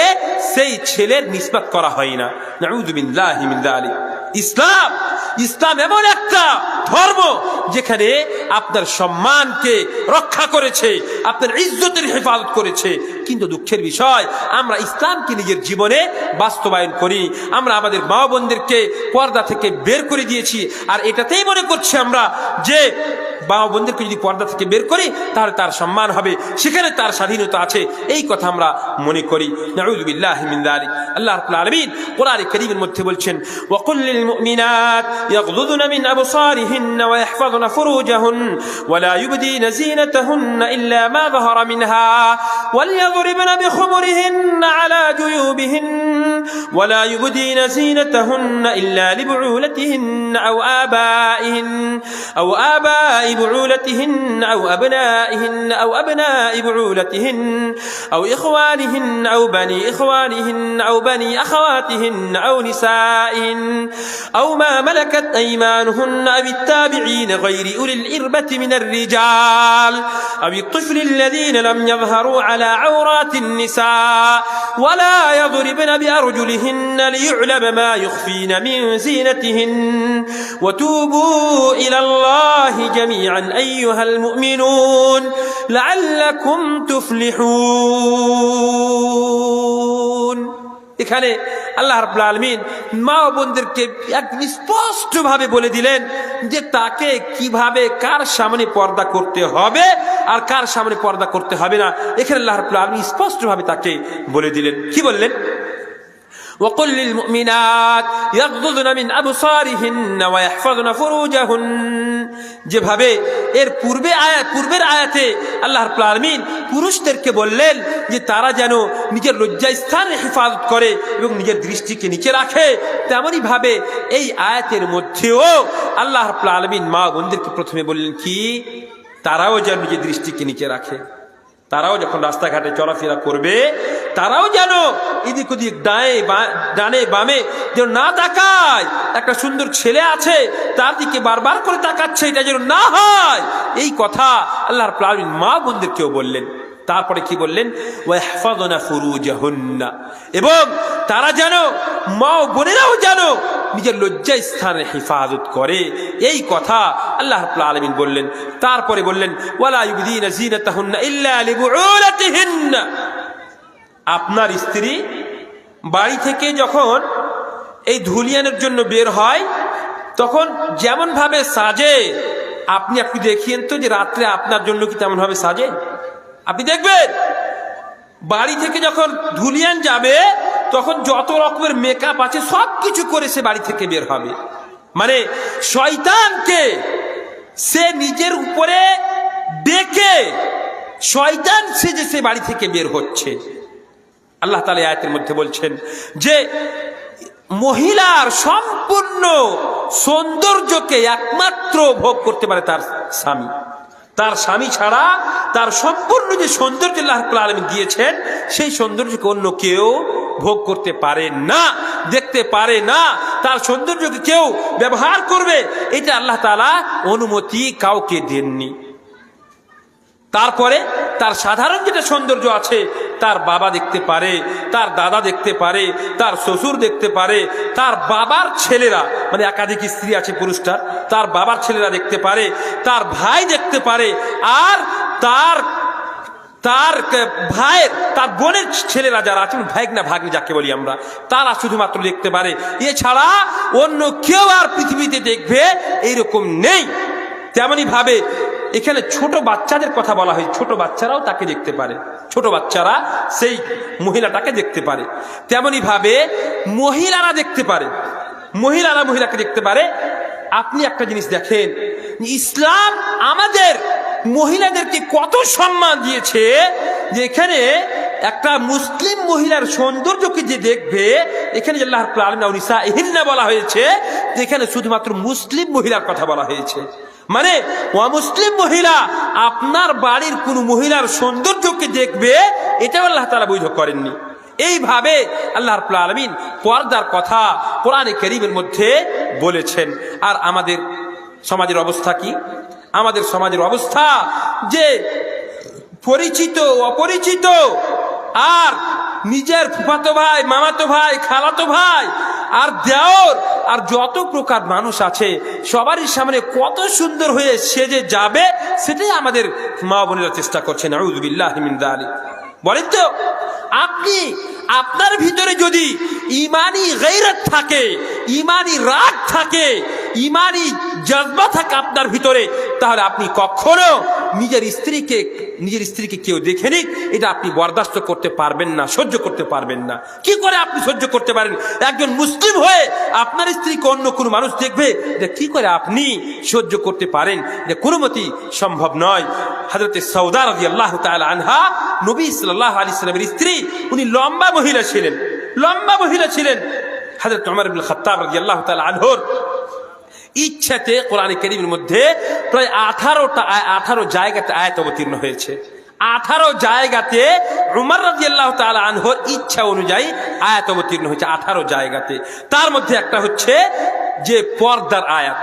সেই ছেলের নিসবত করা হয় না। নাউযু বিল্লাহি মিন যালিক। ইসলাম এমন একটা ধর্ম যেখানে আপনার সম্মানকে রক্ষা করেছে, আপনার ইজ্জতের হেফাজত করেছে। কিন্তু দুঃখের বিষয়, আমরা ইসলামকে নিজের জীবনে বাস্তবায়ন করি। আমরা আমাদের মা বোনদেরকে পর্দা থেকে বের করে দিয়েছি, আর এটাতেই মনে করছি আমরা যে মা বোনদেরকে যদি পর্দা থেকে বের করি তাহলে তার সম্মান হবে, সেখানে তার স্বাধীনতা আছে, এই কথা আমরা মনে করি। নাউযু বিল্লাহি মিন যালিক। আল্লাহ রাব্বুল আলামিন কোরআনে কারীমের মধ্যে বলছেন, ওয়া কুল লিল মুমিনাত ইয়াগযুদুনা মিন আবসারিহিন্না ওয়া ইয়াহফাযুনা ফুরুজাহুন ওয়া লা ইউবদিনা যিনাতাহুন্না ইল্লা মা যাহারা মিনহা ওয়াল ইয়াদরিবনা বিখুমুরিহিন্না আলা জুয়ুবিহিন ওয়া লা ইউবদিনা যিনাতাহুন্না ইল্লা লিবুউলাতিহিন্না আও আবাইহিন بعولتهن أو أبنائهن أو أبناء بعولتهن أو إخوانهن أو بني إخوانهن أو بني أخواتهن أو نسائهن أو ما ملكت أيمانهن أو التابعين غير أولي الإربة من الرجال أو الطفل الذين لم يظهروا على عورات النساء ولا يضربن بأرجلهن ليعلم ما يخفين من زينتهن وتوبوا إلى الله جميعا أيها المؤمنون لعلكم تفلحون। এখানে আল্লাহ রাব্বুল আলামিন মা বোনদেরকে একদম স্পষ্ট ভাবে বলে দিলেন যে তাকে কিভাবে কার সামনে পর্দা করতে হবে আর কার সামনে পর্দা করতে হবে না। এখানে আল্লাহ রাব্বুল আলামিন স্পষ্ট ভাবে তাকে বলে দিলেন। কি বললেন? وقل للمؤمنات يغضضن من أبصارهن ويحفظن فروجهن। যেভাবে এর পূর্বের আয়াতে আল্লাহ রাব্বুল আলামিন পুরুষদেরকে বললেন যে তারা যেন নিজের লজ্জাস্থানের হেফাজত করে এবং নিজের দৃষ্টিকে নিচে রাখে, তেমনি ভাবে এই আয়াতের মধ্যেও আল্লাহ রাব্বুল আলামিন মা বোনদেরকে প্রথমে বললেন কি তারাও যেন নিজের দৃষ্টিকে নিচে রাখে। তারাও যখন রাস্তাঘাটে চলাফেরা করবে তারাও যেন এদিক ওদিক ডানে বামে যেন না তাকায়। একটা সুন্দর ছেলে আছে তার দিকে বারবার করে তাকাচ্ছে, এটা যেন না হয়। এই কথা আল্লাহ রাব্বুল আলামিন মা বোনদেরকেও বললেন। তারপরে কি বললেন? ওয়াহফাযনা ফুরুজাহুন্না, এবং তারা যেন মা বোনেরাও যেন নিজের লজ্জা স্থানের হেফাজত করে, এই কথা আল্লাহ রাব্বুল আলামিন বললেন। তারপরে বললেন ওয়ালা ইউবদিনা যিনাতাহুন্না ইল্লা লিবুউলাতিহিন্না। আপনার স্ত্রী বাড়ি থেকে যখন এই ধুলিয়ানের জন্য বের হয় তখন যেমন ভাবে সাজে আপনি দেখিয়েন তো যে রাত্রে আপনার জন্য কি তেমন ভাবে সাজে? আপনি দেখবেন বাড়ি থেকে যখন ধুলিয়ান যাবে তখন যত রকমের মেকআপ আছে সব কিছু করে সে বাড়ি থেকে বের হবে। মানে শয়তানকে সে নিজের উপরে ডেকে শয়তান সেজে সে বাড়ি থেকে বের হচ্ছে। আল্লাহ তাআলা আয়াতের মধ্যে বলছেন যে মহিলার সম্পূর্ণ সৌন্দর্যকে একমাত্র ভোগ করতে পারে তার স্বামী। তার স্বামী ছাড়া তার সম্পূর্ণ যে সৌন্দর্য আল্লাহ রাব্বুল আলামিন দিয়েছেন সেই সৌন্দর্যকে অন্য কেউ ভোগ করতে পারে না, দেখতে পারে না। তার সৌন্দর্যকে কেউ ব্যবহার করবে এটা আল্লাহ তাআলা অনুমতি কাউকে দেননি। তারপরে তার সাধারণ যেটা সৌন্দর্য আছে তার বাবা দেখতে পারে, তার দাদা দেখতে পারে, তার শ্বশুর দেখতে পারে, তার বাবার ছেলেরা, মানে একাধিক স্ত্রী আছে পুরুষটার, তার বাবার ছেলেরা দেখতে পারে, তার ভাই দেখতে পারে, আর তার ভাইয়ের তার বোনের ছেলেরা যারা আছেন ভাইগনা ভাগ্নি যাকে বলি আমরা, তারা শুধুমাত্র দেখতে পারে। এছাড়া অন্য কেউ আর পৃথিবীতে দেখবে এইরকম নেই। তেমনি ভাবে এখানে ছোট বাচ্চাদের কথা বলা হয়, ছোট বাচ্চারাও তাকে দেখতে পারে, ছোট বাচ্চারা সেই মহিলাটাকে দেখতে পারে। তেমনি ভাবে মহিলারা দেখতে পারে, মহিলারা মহিলাকে দেখতে পারে। আপনি একটা জিনিস দেখেন, ইসলাম আমাদের মহিলাদেরকে কত সম্মান দিয়েছে যে এখানে একটা মুসলিম মহিলার সৌন্দর্যকে যে দেখবে, এখানে আল্লাহ রাব্বুল আলামিন নিসাইহিন্না বলা হয়েছে, এখানে শুধুমাত্র মুসলিম মহিলার কথা বলা হয়েছে। মানে অমুসলিম মহিলা আপনার বাড়ির কোন মহিলার সৌন্দর্যকে দেখবে, এটাও আল্লাহ তাআলা বৈধ করেননি। এইভাবে আল্লাহ রাব্বুল আলামিন পর্দার কথা কোরআনে কারীমের মধ্যে বলেছেন। আর আমাদের সমাজের অবস্থা কি? আমাদের সমাজের অবস্থা যে পরিচিত অপরিচিত আর নিজের ফুফাতো ভাই, মামাতো ভাই, খালাতো ভাই আর দেওর আর যত প্রকার মানুষ আছে সবারই সামনে কত সুন্দর হয়ে সেজে যাবে, সেটাই আমাদের মা বোনেরা চেষ্টা করছেন। আউযু বিল্লাহি মিন যালিক। বলেন তো, আপনি আপনার ভিতরে যদি ইমানি গায়রাত থাকে, ইমানি রাগ থাকে, ইমানি জজবা থাকে আপনার ভিতরে, তাহলে আপনি কখনো নিজের স্ত্রীকে কেউ দেখে নিক, এটা আপনি বরদাস্ত করতে পারবেন না, সহ্য করতে পারবেন না। কি করে আপনি সহ্য করতে পারেন? একজন মুসলিম হয়ে আপনার স্ত্রীকে অন্য কোনো মানুষ দেখবে, এটা কি করে আপনি সহ্য করতে পারেন? এটা কোনো মতেই সম্ভব নয়। হযরতে সাউদা রাদিয়াল্লাহু তাআলা আনহা, নবী সাল্লাল্লাহু আলাইহি ওয়াসাল্লামের স্ত্রী, উনি লম্বা মহিলা ছিলেন। হযরত ওমর ইবনে খাত্তাব রাদিয়াল্লাহু তাআলা আনহুর ইচ্ছাতে কোরআনে কারীমের মধ্যে প্রায় 18 জায়গাতে আয়াত অবতীর্ণ হয়েছে। 18 জায়গাতে উমর রাদিয়াল্লাহু তাআলা আনহুর ইচ্ছা অনুযায়ী আয়াত অবতীর্ণ হয়েছে, 18 জায়গাতে। তার মধ্যে একটা হচ্ছে যে পর্দার আয়াত।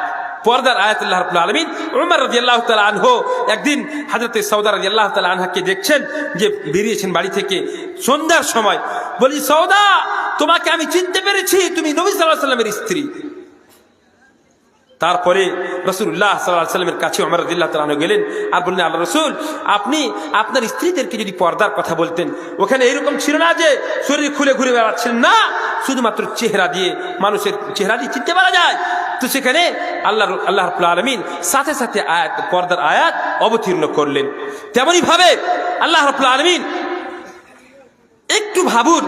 আল্লাহ রাব্বুল আলামিন উমর রাদিয়াল্লাহু তাআলা আনহু একদিন হযরতে সাউদা রাদিয়াল্লাহু তাআলা আনহাকে দেখছেন যে বেরিয়েছেন বাড়ি থেকে সন্ধ্যার সময়। বলি, সাউদা, তোমাকে আমি চিনতে পেরেছি, তুমি নবী সাল্লাল্লাহু আলাইহি ওয়াসাল্লামের স্ত্রী। তারপরে রাসূলুল্লাহ সাল্লাল্লাহু আলাইহি ওয়াসাল্লামের কাছে ওমর রাদিয়াল্লাহু তাআলা আনহু গেলেন আর বললেন, আল্লাহ রাসূল, আপনি আপনার স্ত্রীদেরকে যদি পর্দার কথা বলতেন। ওখানে এরকম ছিল না যে শরীর খুলে ঘুরে বেড়াচ্ছেন, না, শুধুমাত্র চেহারা দিয়ে, মানুষের চেহারা দিয়ে চিনতে পারা যায়। তো সেখানে আল্লাহ রাব্বুল আলামিন সাথে সাথে পর্দার আয়াত অবতীর্ণ করলেন। তেমনি ভাবে আল্লাহ রাব্বুল আলামিন, একটু ভাবুন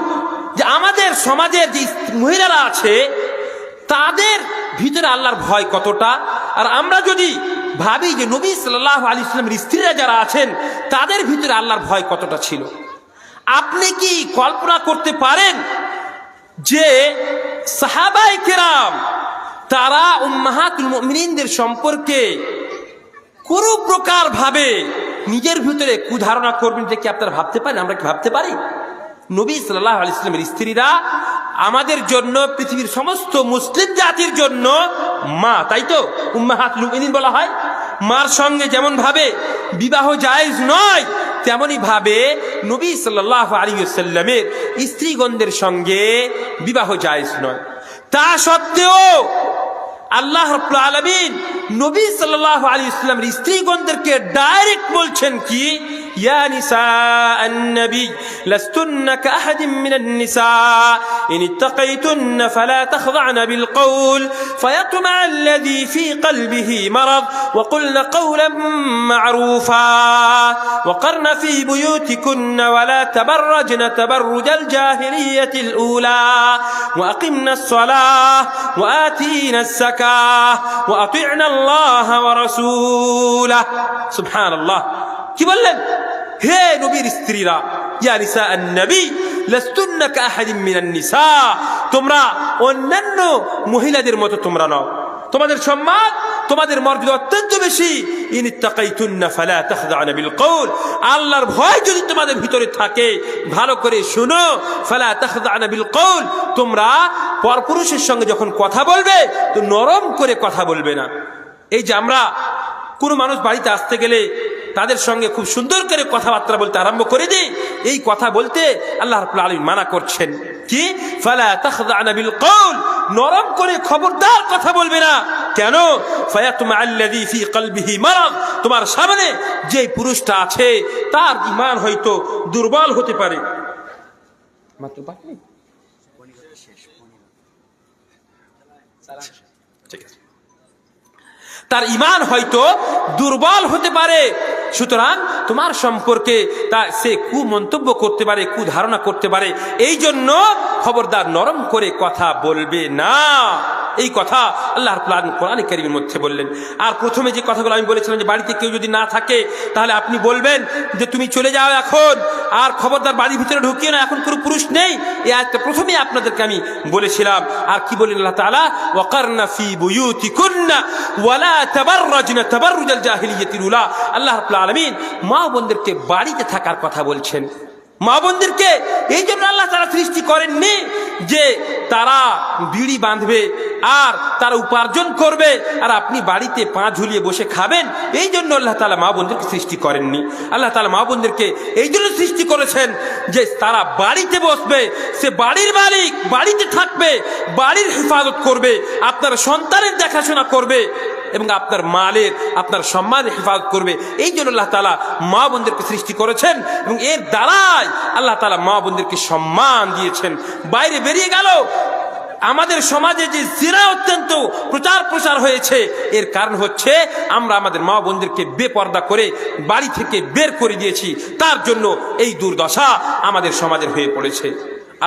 যে আমাদের সমাজের যে মহিলারা আছে তাদের ভিতরে আল্লাহর ভয় কতটা, আর আমরা যদি ভাবি যে নবী সাল্লাল্লাহু আলাইহি ওয়াসাল্লামের স্ত্রীরা যারা আছেন তাদের ভিতরে আল্লাহর ভয় কতটা ছিল। আপনি কি কল্পনা করতে পারেন যে সাহাবায়ে কেরাম তারা উম্মাহাতুল মুমিনিনদের সম্পর্কে কোনো প্রকার ভাবে নিজের ভিতরে কুধারণা করবেন? যে কি আপনারা ভাবতে পারেন? আমরা কি ভাবতে পারি? নবী সাল্লাল্লাহু আলাইহি ওয়াসাল্লামের স্ত্রীরা আমাদের জন্য, পৃথিবীর সমস্ত মুসলিম জাতির জন্য মা, তাই তো উম্মাহাতুল মুমিনিন বলা হয়। মার সঙ্গে যেমন ভাবে বিবাহ জায়েজ নয়, তেমনি ভাবে নবী সাল্লাল্লাহু আলাইহি ওয়াসাল্লামের স্ত্রীগণদের সঙ্গে বিবাহ জায়েজ নয়। তা সত্ত্বেও আল্লাহ রাব্বুল আলামিন নবী সাল্লাল্লাহু আলাইহি ওয়াসাল্লামের স্ত্রীগণদেরকে ডাইরেক্ট বলছেন কি, ইয়া নিসাআন নবী লাস্তুন্না কাআহাদিন মিনান নিসা ইন ইত্তাকাইতুন্না ফালা তাখদা'না বিল কওল ফায়াতমা'a আল্লাযী ফী কলবিহি মারাদ ওয়া কুলনা কওলান মা'রুফা ওয়া কারনা ফী বুয়ুতিকুন্না ওয়া লা তাবাররাজনা তাবাররুজাল জাহিলিয়াতিল উলা ওয়া আকিমনাস সালাহ ওয়া আতিনাস যাকাহ ওয়া আতি'না আল্লাহ ওয়া রাসূলাহ। সুবহানাল্লাহ। কি বললেন? হে নবীর স্ত্রীরা, ইয়া নিসাআন নবী লাস্তুন্না কাআহাদিন মিনান নিসা, তোমরা অন্যান্য মহিলাদের মতো তোমরা নও, তোমাদের সম্মান, তোমাদের মর্যাদা অত্যন্ত বেশি। ইন ইত্তাকাইতুন্না ফালা তাখদা'না বিল কওল, আল্লাহর ভয় যদি তোমাদের ভিতরে থাকে, ভালো করে শুনো, ফালা তাখদা'না বিল কওল, তোমরা পরপুরুষের সঙ্গে যখন কথা বলবে তো নরম করে কথা বলবে না। এই যে আমরা কোনো মানুষ বাড়িতে আসতে গেলে তাদের সঙ্গে খুব সুন্দর করে কথাবার্তা বলতে আরম্ভ করে দিই, এই কথা বলতে আল্লাহ রাব্বুল আলামিন মানা করছেন কি, ফালা তাখদা'না বিল কওল, নরম করে খবরদার কথা বলবে না। কেন? ফায়াতমা আল্লাযী ফী কলবিহি মারাদ, তোমার সামনে যে পুরুষটা আছে তার ঈমান হয়তো দুর্বল হতে পারে। মাত্র বাকি ঠিক আছে, তার ঈমান হয়তো দুর্বল হতে পারে। সুতরাং তোমার সম্পর্কে সে কুমন্তব্য করতে পারে, কুধারণা করতে পারে। এই জন্য খবরদার নরম করে কথা বলবে না। এই কথা আল্লাহ রাব্বুল আলামিন কোরআনে কারীমের মধ্যে বললেন। আর প্রথমে যে কথাগুলো আমি বলেছিলাম যে বাড়িতে কেউ যদি না থাকে তাহলে আপনি বলবেন যে তুমি চলে যাও এখন, আর খবরদার বাড়ির ভিতরে ঢুকিও না, এখন কোনো পুরুষ নেই। এই আয়াতটা প্রথমেই আপনাদেরকে আমি বলেছিলাম। আর কি বলেন আল্লাহ তাআলা, ওয়াকারনা ফি বুয়ুতিকুন্না ওয়ালা তাবাররাজনা তাবাররুজাল জাহিলিয়াতিল উলা। আল্লাহ রাব্বুল আলামিন মা বোনদেরকে বাড়িতে থাকার কথা বলছেন। মা বোনদেরকে এই জন্য আল্লাহ তাআলা সৃষ্টি করেননি যে তারা বিড়ি বাঁধবে আর তারা উপার্জন করবে আর আপনি বাড়িতে পা ঝুলিয়ে বসে খাবেন। এই জন্য আল্লাহ তাআলা মা বোনদেরকে সৃষ্টি করেননি। আল্লাহ তাআলা মা বোনদেরকে এই জন্য সৃষ্টি করেছেন যে তারা বাড়িতে বসবে, সে বাড়ির মালিক, বাড়িতে থাকবে, বাড়ির হেফাজত করবে, আপনার সন্তানের দেখাশোনা করবে এবং আপনার মালের, আপনার সম্মানের হেফাজত করবে। এই জন্য আল্লাহ তাআলা মা বোনদেরকে সৃষ্টি করেছেন এবং এর দ্বারাই আল্লাহ তাআলা মা বোনদেরকে সম্মান দিয়েছেন। বাইরে বেরিয়ে গেল, আমাদের সমাজে যে জিনা অত্যন্ত প্রচার হয়েছে, এর কারণ হচ্ছে আমরা আমাদের মা বোনদেরকে বেপর্দা করে বাড়ি থেকে বের করে দিয়েছি। তার জন্য এই দুর্দশা আমাদের সমাজের হয়ে পড়েছে।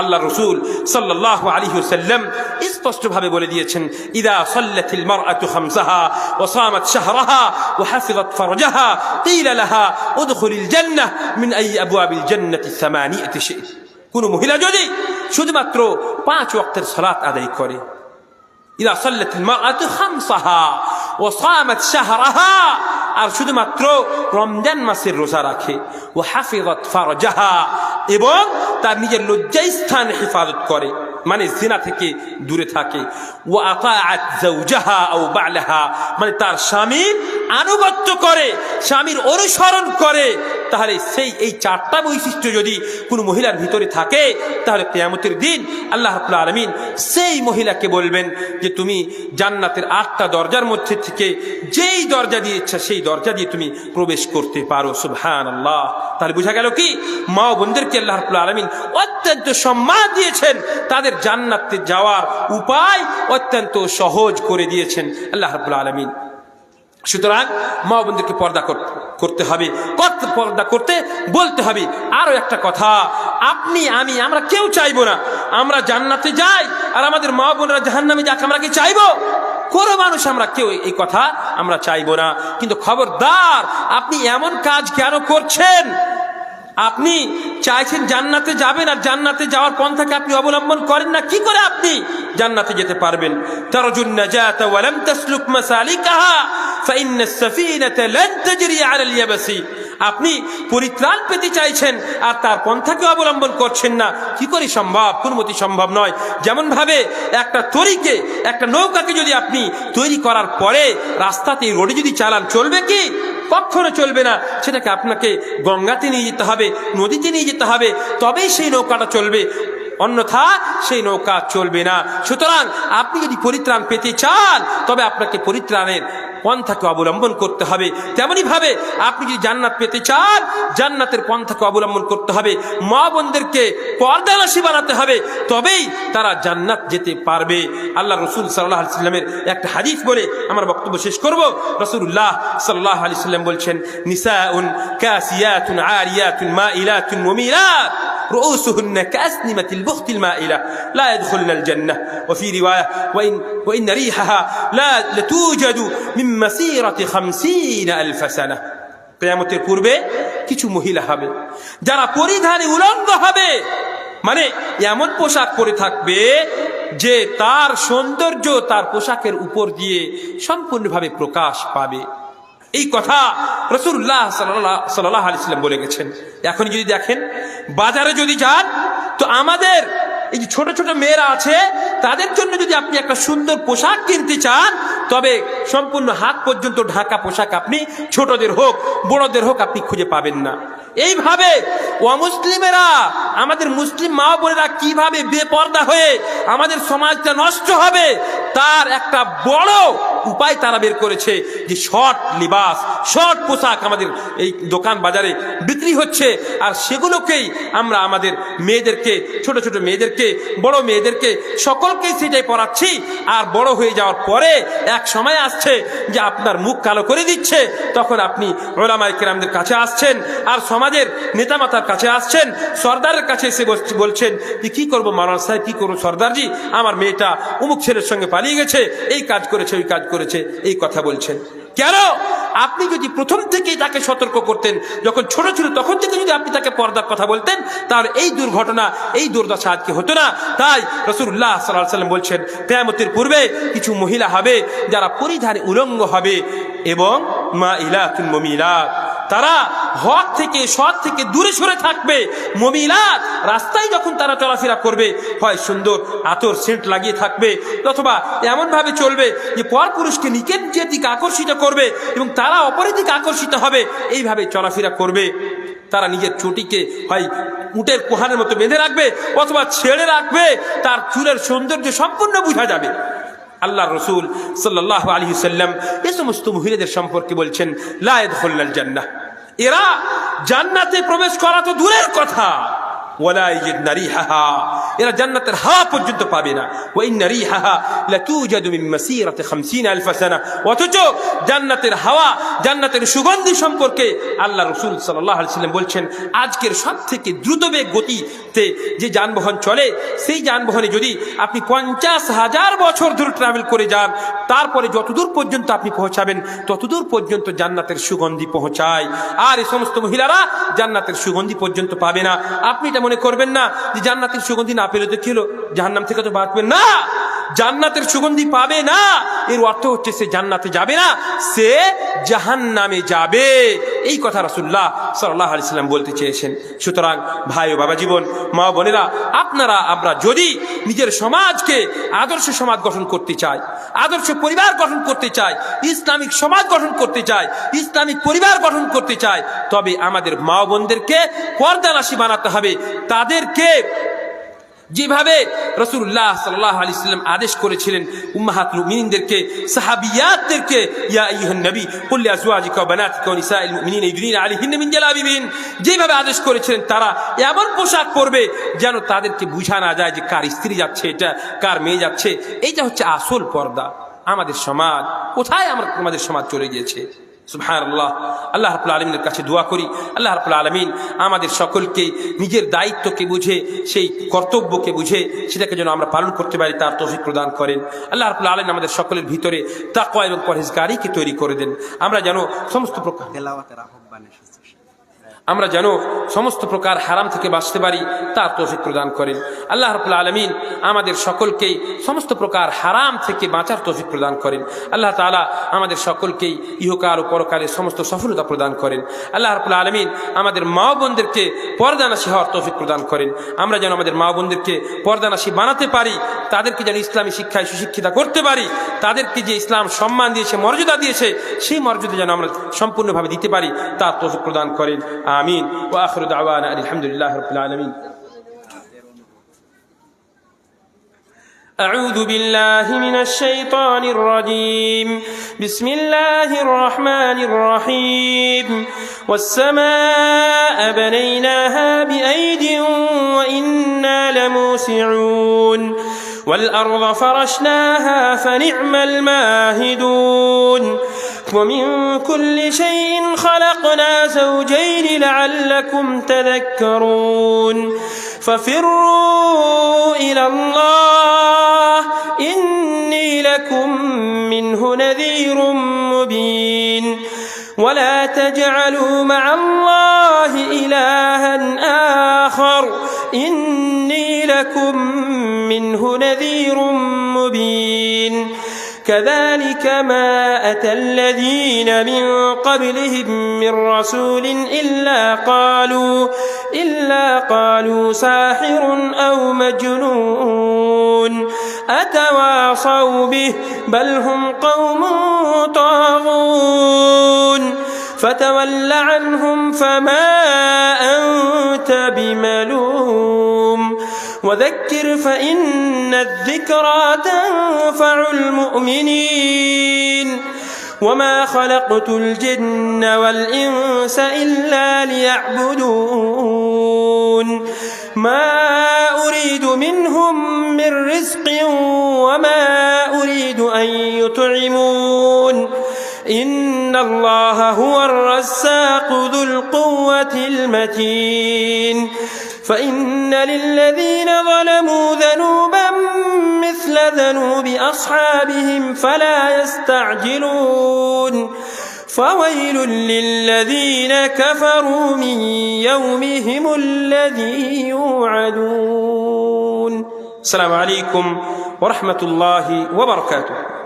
আল্লাহ রসুল সাল্লাল্লাহু আলাইহি ওয়াসাল্লাম স্পষ্টভাবে বলে দিয়েছেন, ইদা সাল্লাতিল মারআতু খামসাহা ওয়া সামাত শাহরাহা ওয়া হাফিজাত ফারজাহা কিলা লাহা উদখুলিল জান্নাহ মিন আই আবওয়াবিল জান্নাতি সামানিয়াতি শাই। কোন মহিলা যদি শুধুমাত্র 5 ওয়াক্তের সালাত আদায় করে, ইদা সাল্লাতিল মারআতু খামসাহা ওয়া সামাত শাহরাহা, আর শুধুমাত্র রমজান মাসের রোজা রাখে, ওয়া হাফিজাত ফারজাহা, এবং তার নিজের লজ্জাস্থান হেফাজত করে, মানে জিনা থেকে দূরে থাকে, ওয়া আতাআত যাওজাহা আও বা'লাহা, মানে তার স্বামীর আনুগত্য করে, স্বামীর অনুসরণ করে, তাহলে এই 4টা বৈশিষ্ট্য যদি কোনো মহিলার ভিতরে থাকে, তাহলে কিয়ামতের দিন আল্লাহ রাব্বুল আলামিন সেই মহিলাকে বলবেন যে তুমি জান্নাতের 8টা দরজার মধ্যে থেকে যেই দরজা দিয়ে ইচ্ছা সেই দরজা দিয়ে তুমি প্রবেশ করতে পারো। সুবহানাল্লাহ। তাহলে বোঝা গেল কি, মা বোনদেরকে আল্লাহ রাব্বুল আলামিন অত্যন্ত সম্মান দিয়েছেন, তাদের জান্নাতে যাওয়ার উপায় অত্যন্ত সহজ করে দিয়েছেন আল্লাহ রাব্বুল আলামিন। সুতরাং মা বোনদেরকে পর্দা করতে হবে, পর্দা করতে বলতে হবে। আরো একটা কথা, আপনি আমি আমরা কেউ চাইবো না আমরা জান্নাতে যাই আর আমাদের মা বোনেরা জাহান্নামে যাক, আমরা কি চাইবো? কোনো মানুষ আমরা কেউ এই কথা আমরা চাইবো না। কিন্তু খবরদার, আপনি এমন কাজ কেন করছেন? আপনি চাইছেন জান্নাতে যাবেন আর জান্নাতে যাওয়ার পন্থাকে আপনি অবলম্বন করেন না, কি করে আপনি জান্নাতে যেতে পারবেন? তারজুন নাজাতা ওয়া লাম তাসলুক মাসালিকাহা ফাইন্নাস সাফিনাতা লান তাজরি আলাল ইয়াবাসি। আপনি পরিত্রাণ পেতে চাইছেন আর তার পন্থাকে অবলম্বন করছেন না, কি করে সম্ভব? কোনমতে সম্ভব নয়। যেমন ভাবে একটা তরিকে, একটা নৌকাকে যদি আপনি তৈরি করার পরে রাস্তাতে রোডে যদি চালান, চলবে কি? কখনো চলবে না। সেটাকে আপনাকে গঙ্গাতে নিয়ে যেতে হবে, নদীতে নিয়ে যেতে হবে, তবেই সেই নৌকাটা চলবে, অন্যথা সেই নৌকা চলবে না। সুতরাং আপনি যদি পরিত্রাণ পেতে চান তবে আপনাকে পরিত্রাণের পন্থাকে অবলম্বন করতে হবে। তেমনি ভাবে আপনি যদি জান্নাত পেতে চান, জান্নাতের পন্থাকে অবলম্বন করতে হবে। মা বোনদেরকে পর্দানাশী বানাতে হবে, তবেই তারা জান্নাত যেতে পারবে। আল্লাহ রসুল সাল্লাল্লাহু আলাইহি ওয়াসাল্লামের একটা হাদিস বলে আমার বক্তব্য শেষ করব। রাসূলুল্লাহ সাল্লাল্লাহু আলাইহি ওয়াসাল্লাম বলছেন, নিসাউন কাসিয়াতুন আরিয়াতুন মাইলাতুন মুমিলাত رؤوسهن كأسنمة البخت المائلة لا يدخلن الجنة. وفي رواية وإن ريحها لا لتوجد من مسيرة 50,000 سنة. কিয়ামতের পূর্বে কিছু মহিলা হবে যারা পরিধানে উলঙ্গ হবে, মানে এমন পোশাক পরে থাকবে যে তার সৌন্দর্য তার পোশাকের উপর দিয়ে সম্পূর্ণভাবে প্রকাশ পাবে। এই কথা রাসূলুল্লাহ সাল্লাল্লাহু আলাইহি ওয়াসাল্লাম বলে গেছেন। এখন যদি দেখেন, বাজারে যদি যান, তো আমাদের এই যে ছোট ছোট মেয়েরা আছে, তাদের জন্য যদি আপনি একটা সুন্দর পোশাক কিনতে চান, তবে সম্পূর্ণ হাত পর্যন্ত ঢাকা পোশাক আপনি ছোটদের হোক বড়দের হোক আপনি খুঁজে পাবেন না। এইভাবে অমুসলিমেরা, আমাদের মুসলিম মা বোনেরা কিভাবে বেপর্দা হয়ে আমাদের সমাজটা নষ্ট হবে, তার একটা বড় উপায় তারা বের করেছে যে শর্ট লিবাস, শর্ট পোশাক আমাদের এই দোকান বাজারে বিক্রি হচ্ছে, আর সেগুলোকেই আমরা আমাদের মেয়েদেরকে, ছোট ছোট মেয়েদেরকে, বড় মেয়েদেরকে, সকলকেই সেটাই পরাচ্ছি। আর বড় হয়ে যাওয়ার পরে এক সময় আসছে যে আপনার মুখ কালো করে দিচ্ছে, তখন আপনি উলামায়ে কেরামদের কাছে আসছেন, আর সমাজের নেতামাতার কাছে আসছেন, সর্দারের কাছে এসে বলছেন যে কি করবো মাওলানা সাহেব, কি করবো সর্দারজি, আমার মেয়েটা অমুক ছেলের সঙ্গে পালিয়ে গেছে, এই কাজ করেছে, ওই কাজ করেছে, এই কথা বলছেন। কেন? আপনি যদি প্রথম থেকেই তাকে সতর্ক করতেন, যখন ছোট ছিল তখন থেকে যদি আপনি তাকে পর্দার কথা বলতেন, তাহলে এই দুর্ঘটনা, এই দুর্দশা আজকে হতো না। তাই রাসূলুল্লাহ সাল্লাল্লাহু আলাইহি ওয়াসাল্লাম বলছেন, কিয়ামতের পূর্বে কিছু মহিলা হবে যারা পরিধানে উলঙ্গ হবে এবং মাইলাতুন মুমিলাত, তারা হক থেকে, সৎ থেকে দূরে সরে থাকবে। মুমিলাত, রাস্তায় যখন তারা চলাফেরা করবে হয় সুন্দর আতর সেন্ট লাগিয়ে থাকবে, অথবা এমন ভাবে চলবে যে পর পুরুষকে নিজের দিকে আকর্ষিত করবে এবং তারা অপরের দিকে আকর্ষিত হবে, এইভাবে চলাফেরা করবে। তারা নিজের চটিকে হয় উটের কোহানের মতো বেঁধে রাখবে অথবা ছেড়ে রাখবে, তার চুলের সৌন্দর্য সম্পূর্ণ বোঝা যাবে। আল্লাহ রসুল সাল্লাল্লাহু আলাইহি ওয়াসাল্লাম এই সমস্ত মহিলাদের সম্পর্কে বলছেন, লা ইয়াদখুলুল জান্নাহ, এরা জান্নাতে প্রবেশ করা তো দূরের কথা, ওয়ালা ইয়াজিদনা রিহাহা, এরা জান্নাতের হাওয়া পর্যন্ত পাবে না। ওয়া ইন্না রিহাহা লাতুজাদু মিন মাসিরাতি 50000 সানা, অথচ জান্নাতের হাওয়া, জান্নাতের সুগন্ধি সম্পর্কে আল্লাহ রাসূল সাল্লাল্লাহু আলাইহি ওয়াসাল্লাম বলছেন, আজকের সবথেকে দ্রুতবেগ গতিতে যে যানবাহন চলে, সেই যানবাহনে যদি আপনি 50,000 বছর ধরে ট্রাভেল করে যান, তারপরে যতদূর পর্যন্ত আপনি পৌঁছাবেন ততদূর পর্যন্ত জান্নাতের সুগন্ধি পৌঁছায়। আর এই সমস্ত মহিলারা জান্নাতের সুগন্ধি পর্যন্ত পাবে না। আপনি এটা মনে করবেন না যে জান্নাতের সুগন্ধি না পেলে তো কি হলো, জাহান্নাম থেকে তো বাঁচবেন না। জান্নাতের সুগন্ধি পাবে না এর অর্থ হচ্ছে সে জান্নাতে যাবে না, সে জাহান্নামে যাবে। এই কথা রাসূলুল্লাহ সাল্লাল্লাহু আলাইহি ওয়াসাল্লাম বলতে চেয়েছেন। সুতরাং ভাই ও বাবা জীবন, মা বোনেরা, আমরা যদি নিজের সমাজকে আদর্শ সমাজ গঠন করতে চাই, আদর্শ পরিবার গঠন করতে চাই, ইসলামিক সমাজ গঠন করতে চাই, ইসলামিক পরিবার গঠন করতে চাই, তবে আমাদের মা বোনদেরকে পর্দানাশী বানাতে হবে। তাদেরকে যেভাবে রাসূলুল্লাহ সাল্লাল্লাহু আলাইহি ওয়াসাল্লাম আদেশ করেছিলেন উম্মাহাতুল মুমিনিনদেরকে, সাহাবিয়াতদেরকে, ইয়া আইয়ুহান নবী কুল লিআজওয়াজিকা ওয়া বানাতিকা ওয়া নিসাইল মুমিনিনা ইউদনিনা আলাইহিন্না মিন জালাবিবিহিন, যেভাবে আদেশ করেছিলেন তারা এমন পোশাক পরবে যেন তাদেরকে বোঝা না যায় যে কার স্ত্রী যাচ্ছে, এটা কার মেয়ে যাচ্ছে। এইটা হচ্ছে আসল পর্দা। আমাদের সমাজ কোথায়, আমাদের সমাজ চলে গিয়েছে। সুবহানাল্লাহ। আল্লাহ রাব্বুল আলামিনের কাছে দোয়া করি, আল্লাহ রাব্বুল আলামিন আমাদের সকলকে নিজের দায়িত্বকে বুঝে, সেই কর্তব্যকে বুঝে সেটাকে যেন আমরা পালন করতে পারি তার তৌফিক প্রদান করেন। আল্লাহ রাব্বুল আলামিন আমাদের সকলের ভিতরে তাকওয়া এবং পরহেজগারিকে তৈরি করে দেন। আমরা যেন সমস্ত প্রকার হারাম থেকে বাঁচতে পারি তার তৌফিক প্রদান করেন। আল্লাহ রাব্বুল আলামিন আমাদের সকলকে সমস্ত প্রকার হারাম থেকে বাঁচার তৌফিক প্রদান করেন। আল্লাহ তাআলা আমাদের সকলকেই ইহকাল ও পরকালে সমস্ত সফলতা প্রদান করেন। আল্লাহ রাব্বুল আলামিন আমাদের মা বোনদেরকে পর্দানাশী হওয়ার তৌফিক প্রদান করেন। আমরা যেন আমাদের মা বোনদেরকে পর্দানাশী বানাতে পারি, তাদেরকে যেন ইসলামী শিক্ষায় সুশিক্ষিতা করতে পারি, তাদেরকে যে ইসলাম সম্মান দিয়েছে, মর্যাদা দিয়েছে, সেই মর্যাদা যেন আমরা সম্পূর্ণভাবে দিতে পারি তার তৌফিক প্রদান করেন। আমিন। ওয়া আখিরু দাওয়ানা আলহামদুলিল্লাহি রাব্বিল আলামিন। أعوذ بالله من الشيطان الرجيم. بسم الله الرحمن الرحيم. والسماء بنيناها بأيد وإنا لموسعون. والأرض فرشناها فنعم الماهدون. ومن كل شيء خلقنا زوجين لعلكم تذكرون. ففروا إلى الله إني لكم منه نذير مبين. ولا تجعلوا مع الله إلها آخر إني لكم منه نذير مبين. كذلك ما أتى الذين من قبلهم من رسول إلا قالوا ساحر أو مجنون أتواصوا به بل هم قوم طاغون. فتول عنهم فما أنت بملوم وذكر فإن الذكرى تنفع المؤمنين وما خلقت الجن والإنس إلا ليعبدون ما أريد منهم من رزق وما أريد أن يطعمون إن الله هو الرزاق ذو القوة المتين فإن للذين ظلموا ذنوبا مثل ذنوب أصحابهم فلا يستعجلون فويل للذين كفروا من يومهم الذي يوعدون. السلام عليكم ورحمة الله وبركاته.